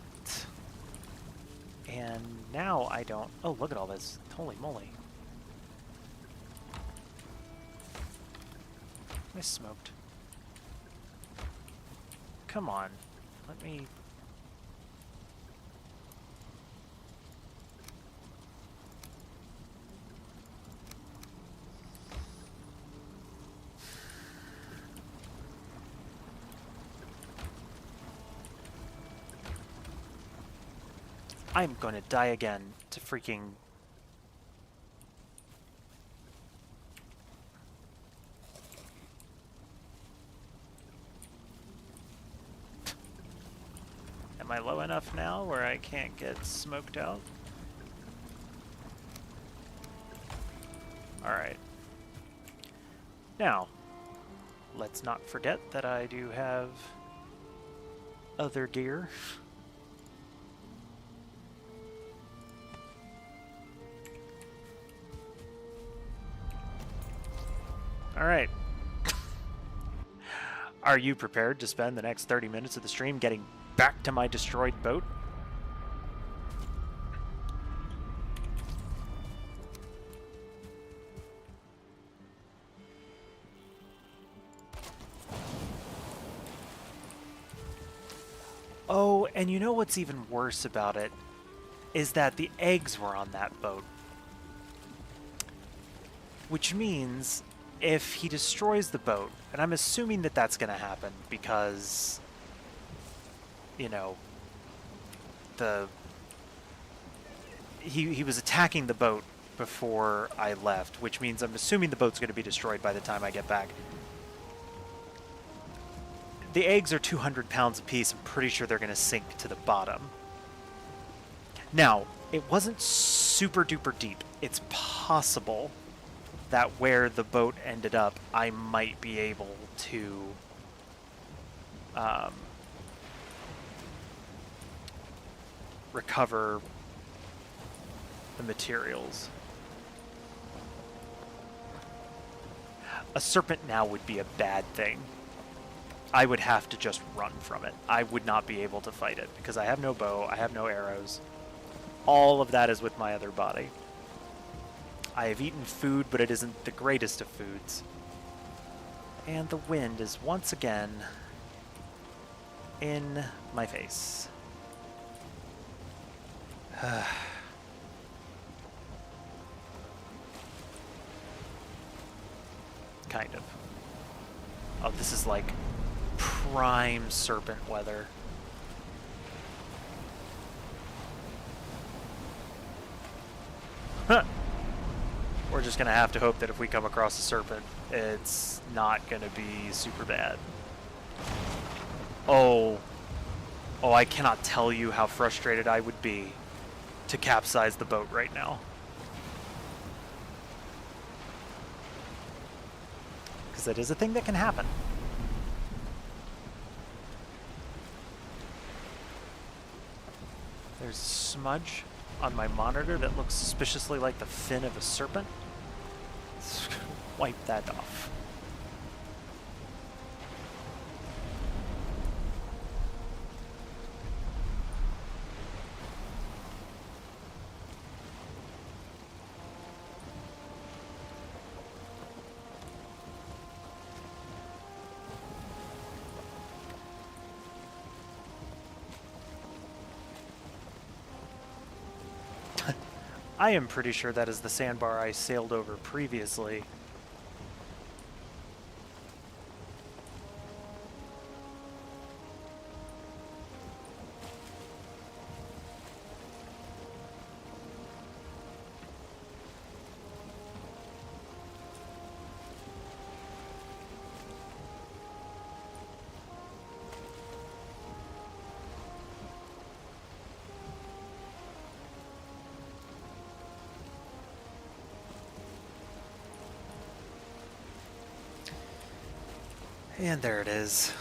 And now I don't... Oh, look at all this. Holy moly. I smoked. Come on. Let me... I'm going to die again to freaking... Am I low enough now where I can't get smoked out? Alright. Now, let's not forget that I do have other gear. Alright. Are you prepared to spend the next 30 minutes of the stream getting back to my destroyed boat? Oh, and you know what's even worse about it? Is that the eggs were on that boat. Which means if he destroys the boat, and I'm assuming that that's going to happen because, you know, he was attacking the boat before I left, which means I'm assuming the boat's going to be destroyed by the time I get back. The eggs are 200 pounds apiece. I'm pretty sure they're going to sink to the bottom. Now, it wasn't super duper deep. It's possible that where the boat ended up, I might be able to recover the materials. A serpent now would be a bad thing. I would have to just run from it. I would not be able to fight it because I have no bow, I have no arrows. All of that is with my other body. I have eaten food, but it isn't the greatest of foods. And the wind is once again in my face. Kind of. Oh, this is like prime serpent weather. Huh. We're just gonna have to hope that if we come across a serpent, it's not gonna be super bad. Oh, I cannot tell you how frustrated I would be to capsize the boat right now. Because that is a thing that can happen. There's a smudge on my monitor that looks suspiciously like the fin of a serpent. Let's wipe that off. I am pretty sure that is the sandbar I sailed over previously. And there it is.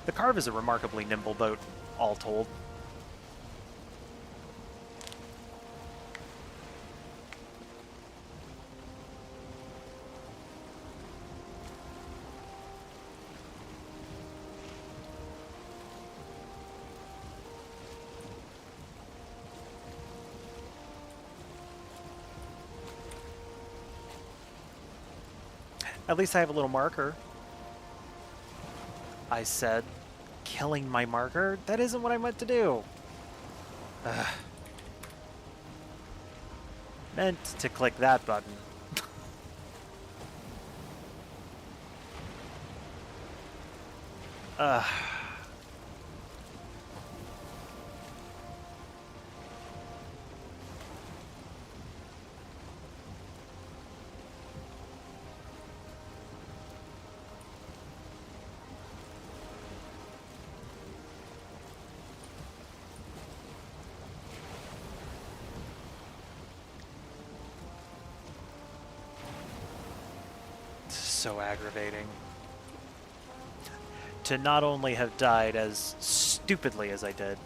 The Carve is a remarkably nimble boat, all told. At least I have a little marker. I said, killing my marker? That isn't what I meant to do. Meant to click that button. so aggravating. To not only have died as stupidly as I did,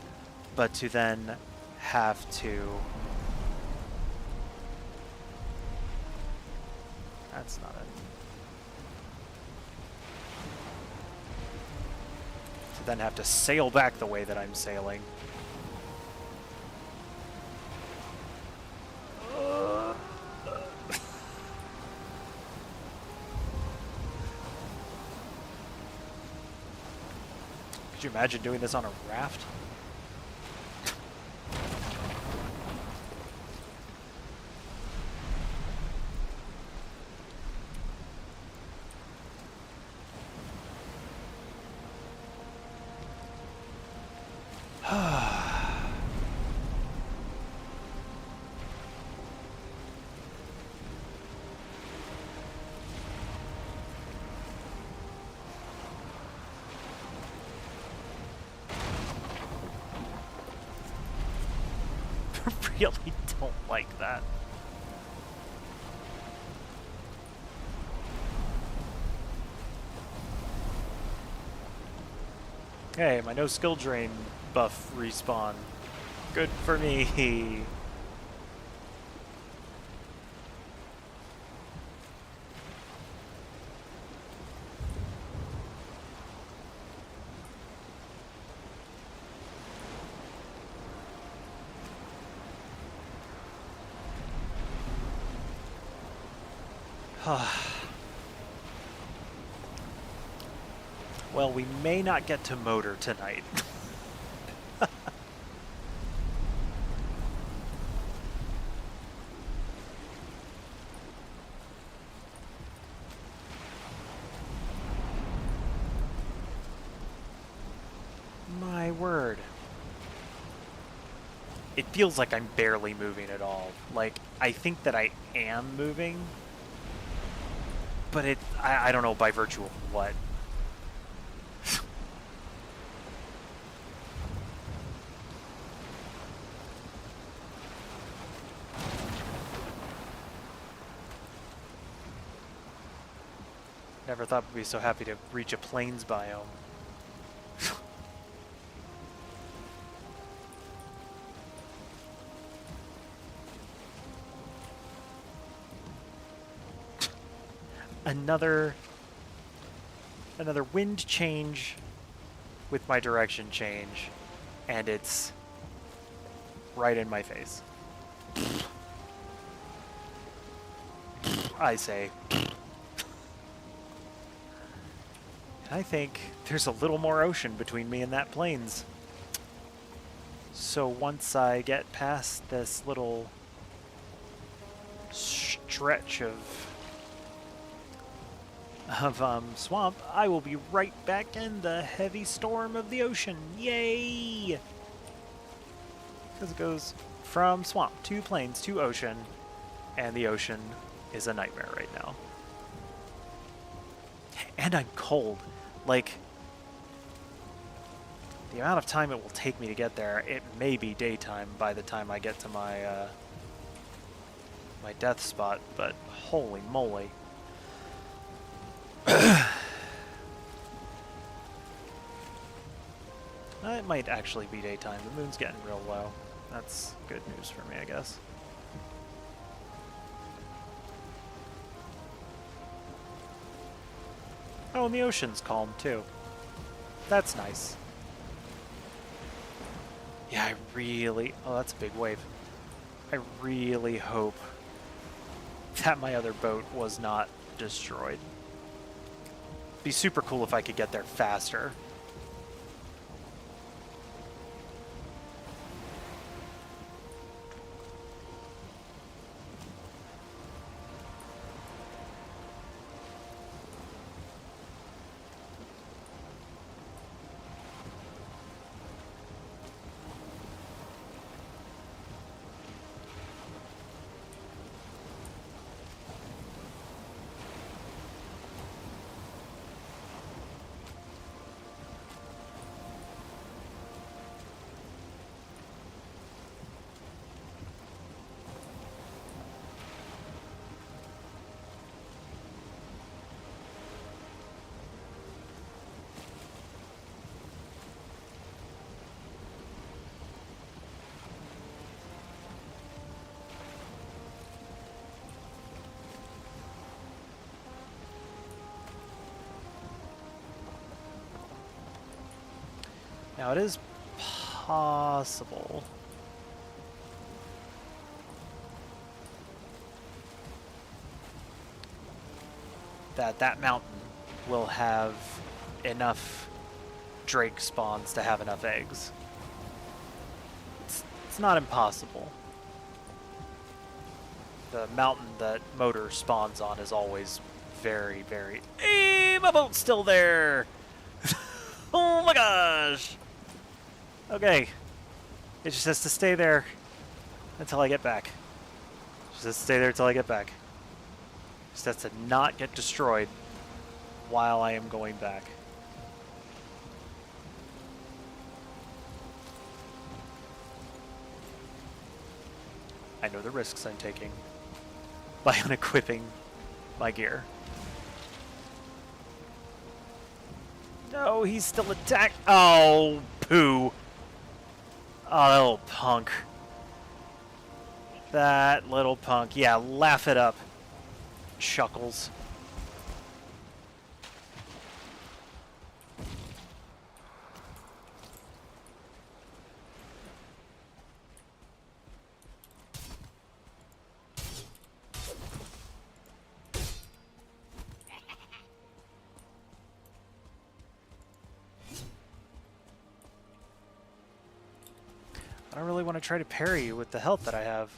but to then have to... That's not it. To then have to sail back the way that I'm sailing. Could you imagine doing this on a raft? Really don't like that. Hey, my no skill drain buff respawn. Good for me. Well, we may not get to motor tonight. My word. It feels like I'm barely moving at all. Like, I think that I am moving, but I don't know by virtue of what. Never thought we'd be so happy to reach a plains biome. Another wind change with my direction change, and it's right in my face. I say. I think there's a little more ocean between me and that plains. So once I get past this little stretch of swamp, I will be right back in the heavy storm of the ocean. Yay! Because it goes from swamp to plains to ocean, and the ocean is a nightmare right now. And I'm cold. Like, the amount of time it will take me to get there, it may be daytime by the time I get to my my death spot, but holy moly. It might actually be daytime. The moon's getting real low. That's good news for me, I guess. Oh, and the ocean's calm, too. That's nice. Yeah, I really... Oh, that's a big wave. I really hope that my other boat was not destroyed. It'd be super cool if I could get there faster. Now it is possible that that mountain will have enough drake spawns to have enough eggs. It's not impossible. The mountain that Motor spawns on is always very, very... Hey, my boat's still there! Oh my gosh! Okay. It just has to stay there until I get back. Just has to stay there until I get back. Just has to not get destroyed while I am going back. I know the risks I'm taking by unequipping my gear. No, he's still attacked. Oh, poo. Oh, that little punk. That little punk. Yeah, laugh it up. Chuckles. I don't really want to try to parry you with the health that I have.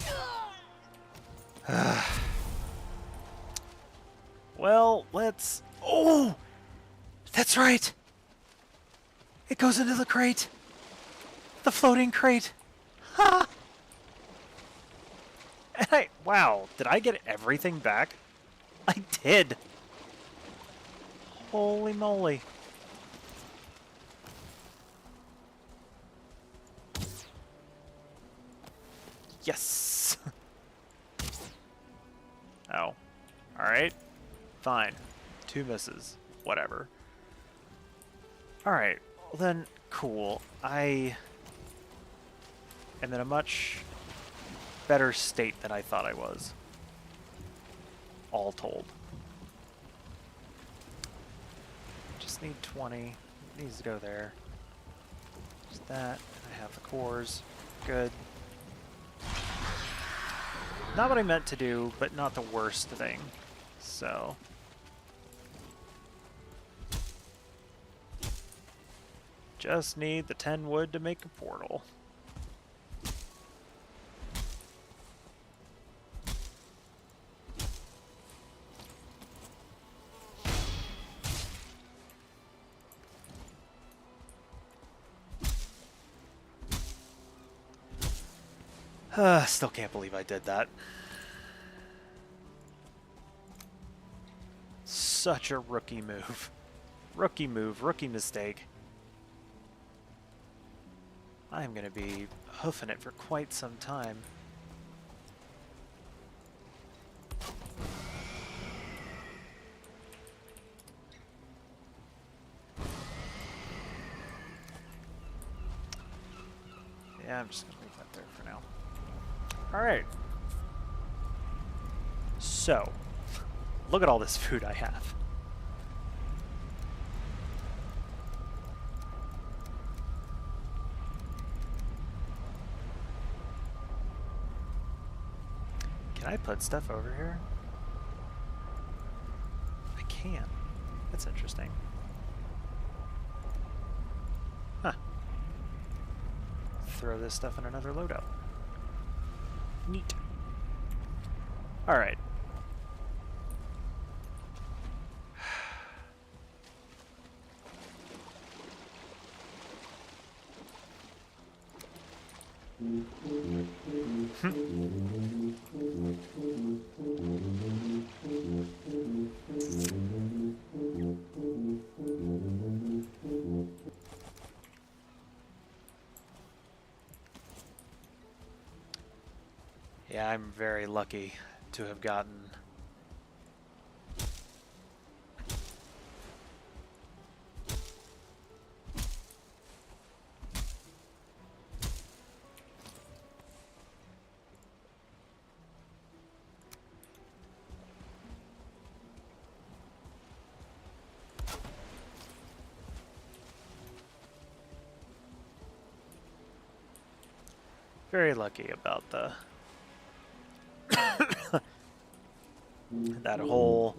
Well, let's... Oh! That's right! It goes into the crate! The floating crate! Ha! And I... Wow, did I get everything back? I did! Holy moly. Yes! Oh. Alright. Fine. 2 misses. Whatever. Alright. Well then, cool. I am in a much better state than I thought I was. All told. Just need 20. It needs to go there. Just that. I have the cores. Good. Not what I meant to do, but not the worst thing. So... just need the 10 wood to make a portal. Still can't believe I did that. Such a rookie move. Rookie move, rookie mistake. I'm going to be hoofing it for quite some time. Yeah, I'm just going to leave that there for now. Alright. So, look at all this food I have. Can I put stuff over here? I can. That's interesting. Huh. Throw this stuff in another loadout. Neat. Alright. Yeah, I'm very lucky to have gotten Very lucky about the that hole.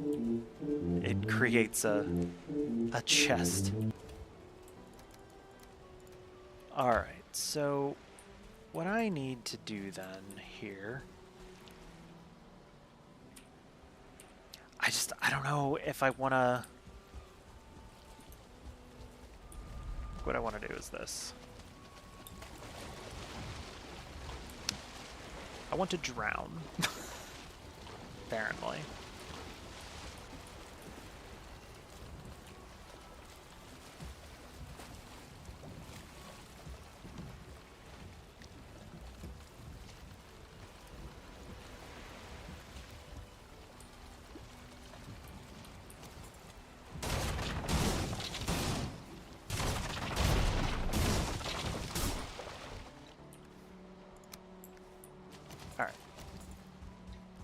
It creates a chest. Alright, so what I need to do then here, I don't know if I want to, what I want to do is this. I want to drown, apparently.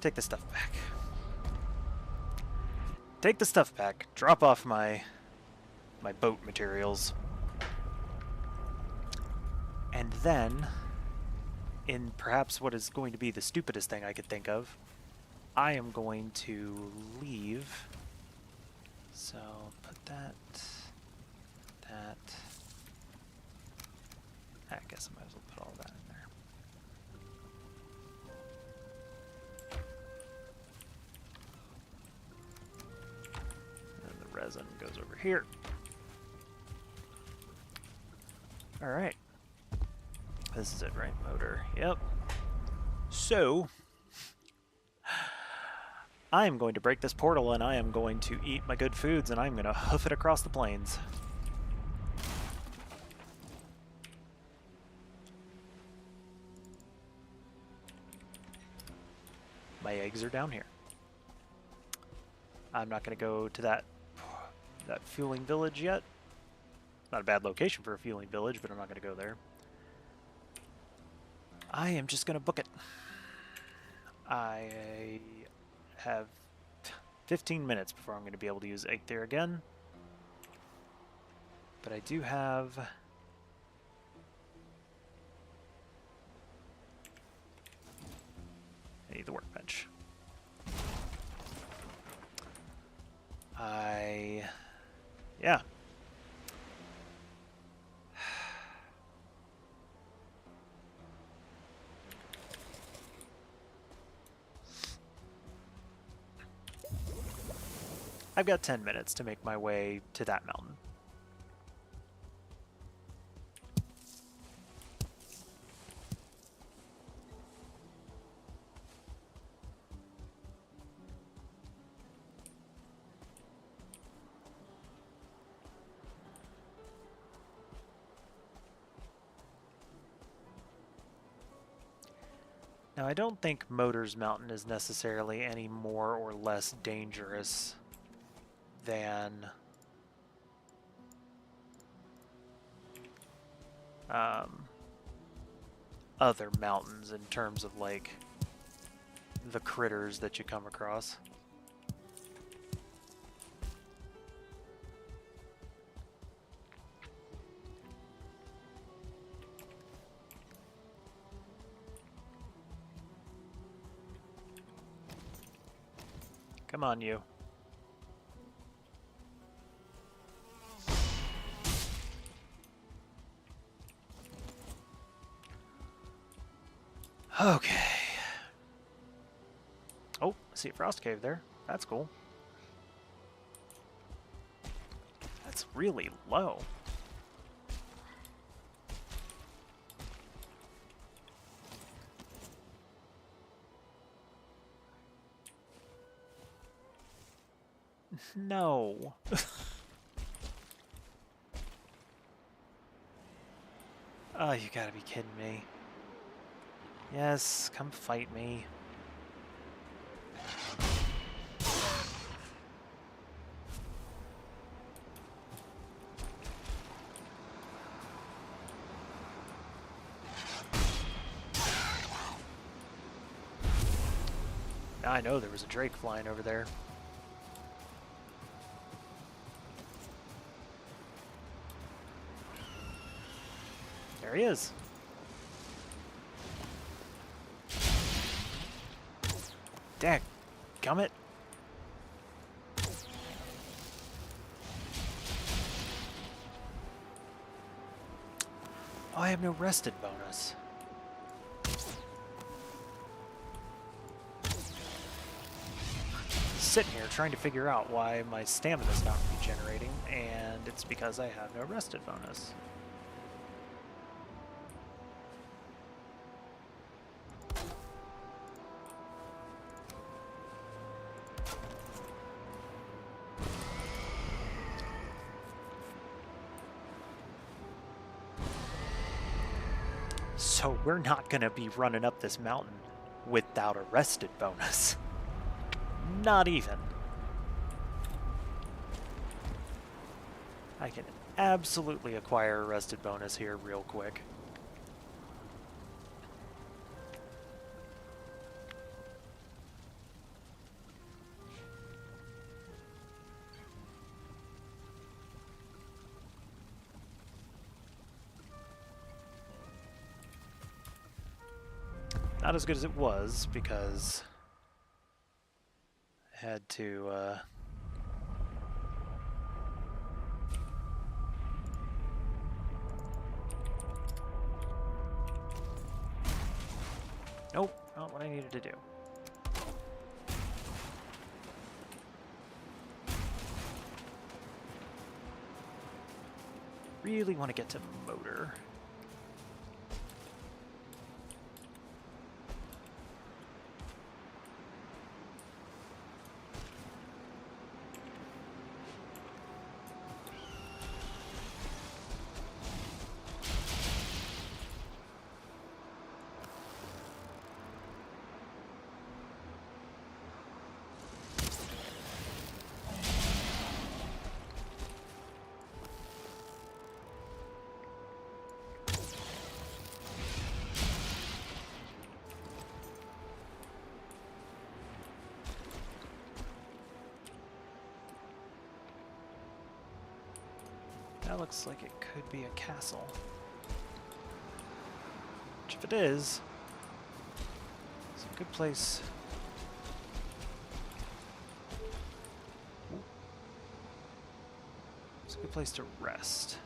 Take the stuff back. Take the stuff back. Drop off my boat materials. And then, in perhaps what is going to be the stupidest thing I could think of, I am going to leave. So, put that. I guess I might as well put all that in there. Resin goes over here. Alright. This is it, right? Motor. Yep. So, I am going to break this portal and I am going to eat my good foods and I'm going to hoof it across the plains. My eggs are down here. I'm not going to go to that fueling village yet. Not a bad location for a fueling village, but I'm not going to go there. I am just going to book it. I have 15 minutes before I'm going to be able to use egg there again. But I do have... I need the workbench. Yeah. I've got 10 minutes to make my way to that mountain. Now, I don't think Motors Mountain is necessarily any more or less dangerous than other mountains in terms of, like, the critters that you come across. Come on, you. Okay. Oh, I see a frost cave there. That's cool. That's really low. No. Oh, you gotta be kidding me. Yes, come fight me. Now I know there was a drake flying over there. There he is. Dadgummit. Oh, I have no rested bonus. Sitting here trying to figure out why my stamina's not regenerating, and it's because I have no rested bonus. So we're not going to be running up this mountain without a rested bonus. Not even. I can absolutely acquire a rested bonus here real quick. Not as good as it was because I had to nope, not what I needed to do. Really want to get to motor. That looks like it could be a castle. Which, if it is, it's a good place. It's a good place to rest.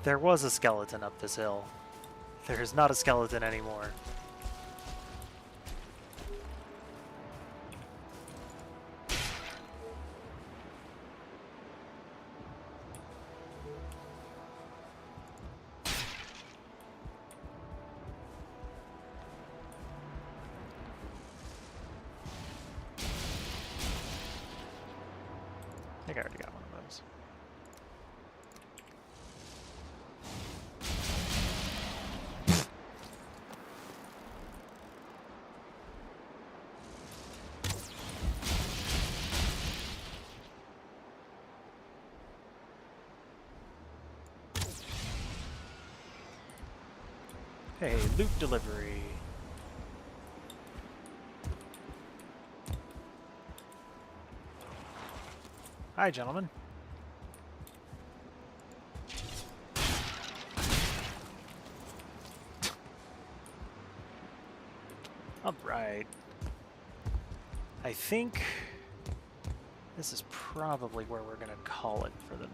There was a skeleton up this hill. There's not a skeleton anymore. I think I already got one of those. Hey, loot delivery. Hi, gentlemen. All right. I think this is probably where we're going to call it for the night.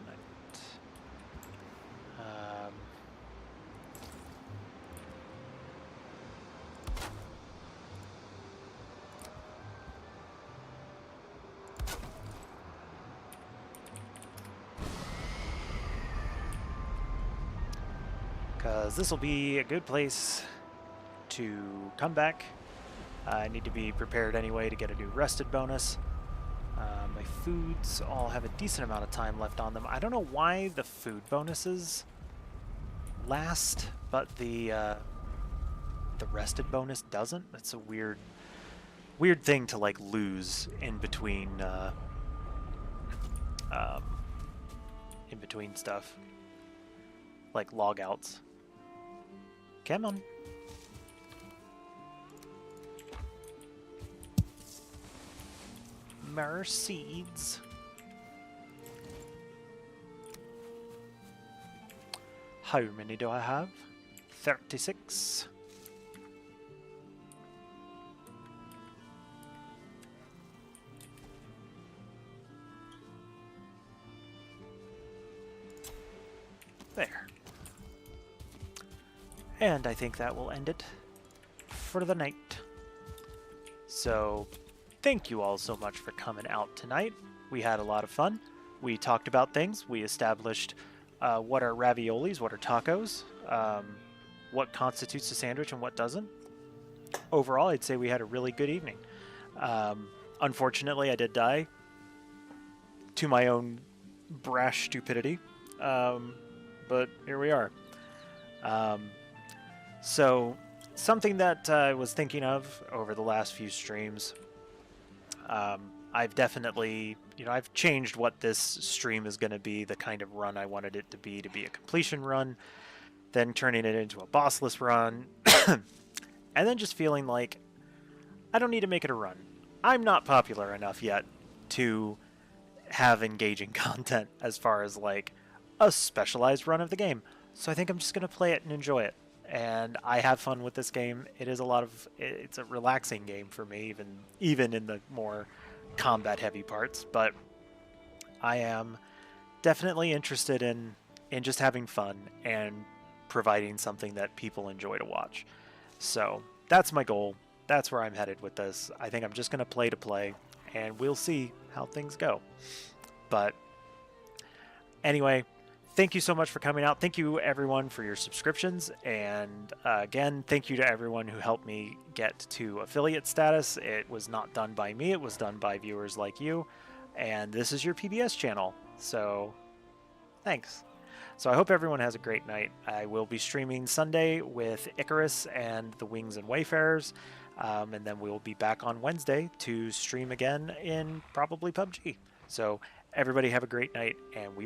Because this will be a good place to come back. I need to be prepared anyway to get a new rested bonus. My foods all have a decent amount of time left on them. I don't know why the food bonuses last, but the the rested bonus doesn't. That's a weird thing to like lose in between stuff, like logouts. Come on. Mercedes. How many do I have? 36. There. And I think that will end it for the night. So, thank you all so much for coming out tonight. We had a lot of fun. We talked about things. We established what are raviolis, what are tacos, what constitutes a sandwich and what doesn't. Overall, I'd say we had a really good evening. Unfortunately, I did die to my own brash stupidity, but here we are. So, something that I was thinking of over the last few streams, I've definitely, I've changed what this stream is going to be, the kind of run I wanted it to be a completion run, then turning it into a bossless run, and then just feeling like I don't need to make it a run. I'm not popular enough yet to have engaging content as far as like a specialized run of the game. So I think I'm just going to play it and enjoy it. And I have fun with this game. It's a relaxing game for me, even in the more combat heavy parts, but I am definitely interested in just having fun and providing something that people enjoy to watch. So that's my goal. That's where I'm headed with this. I think I'm just going to play, and we'll see how things go. But anyway, thank you so much for coming out. Thank you, everyone, for your subscriptions. And again, thank you to everyone who helped me get to affiliate status. It was not done by me. It was done by viewers like you. And this is your PBS channel. So thanks. So I hope everyone has a great night. I will be streaming Sunday with Icarus and the Wings and Wayfarers. And then we will be back on Wednesday to stream again in probably PUBG. So everybody have a great night, and we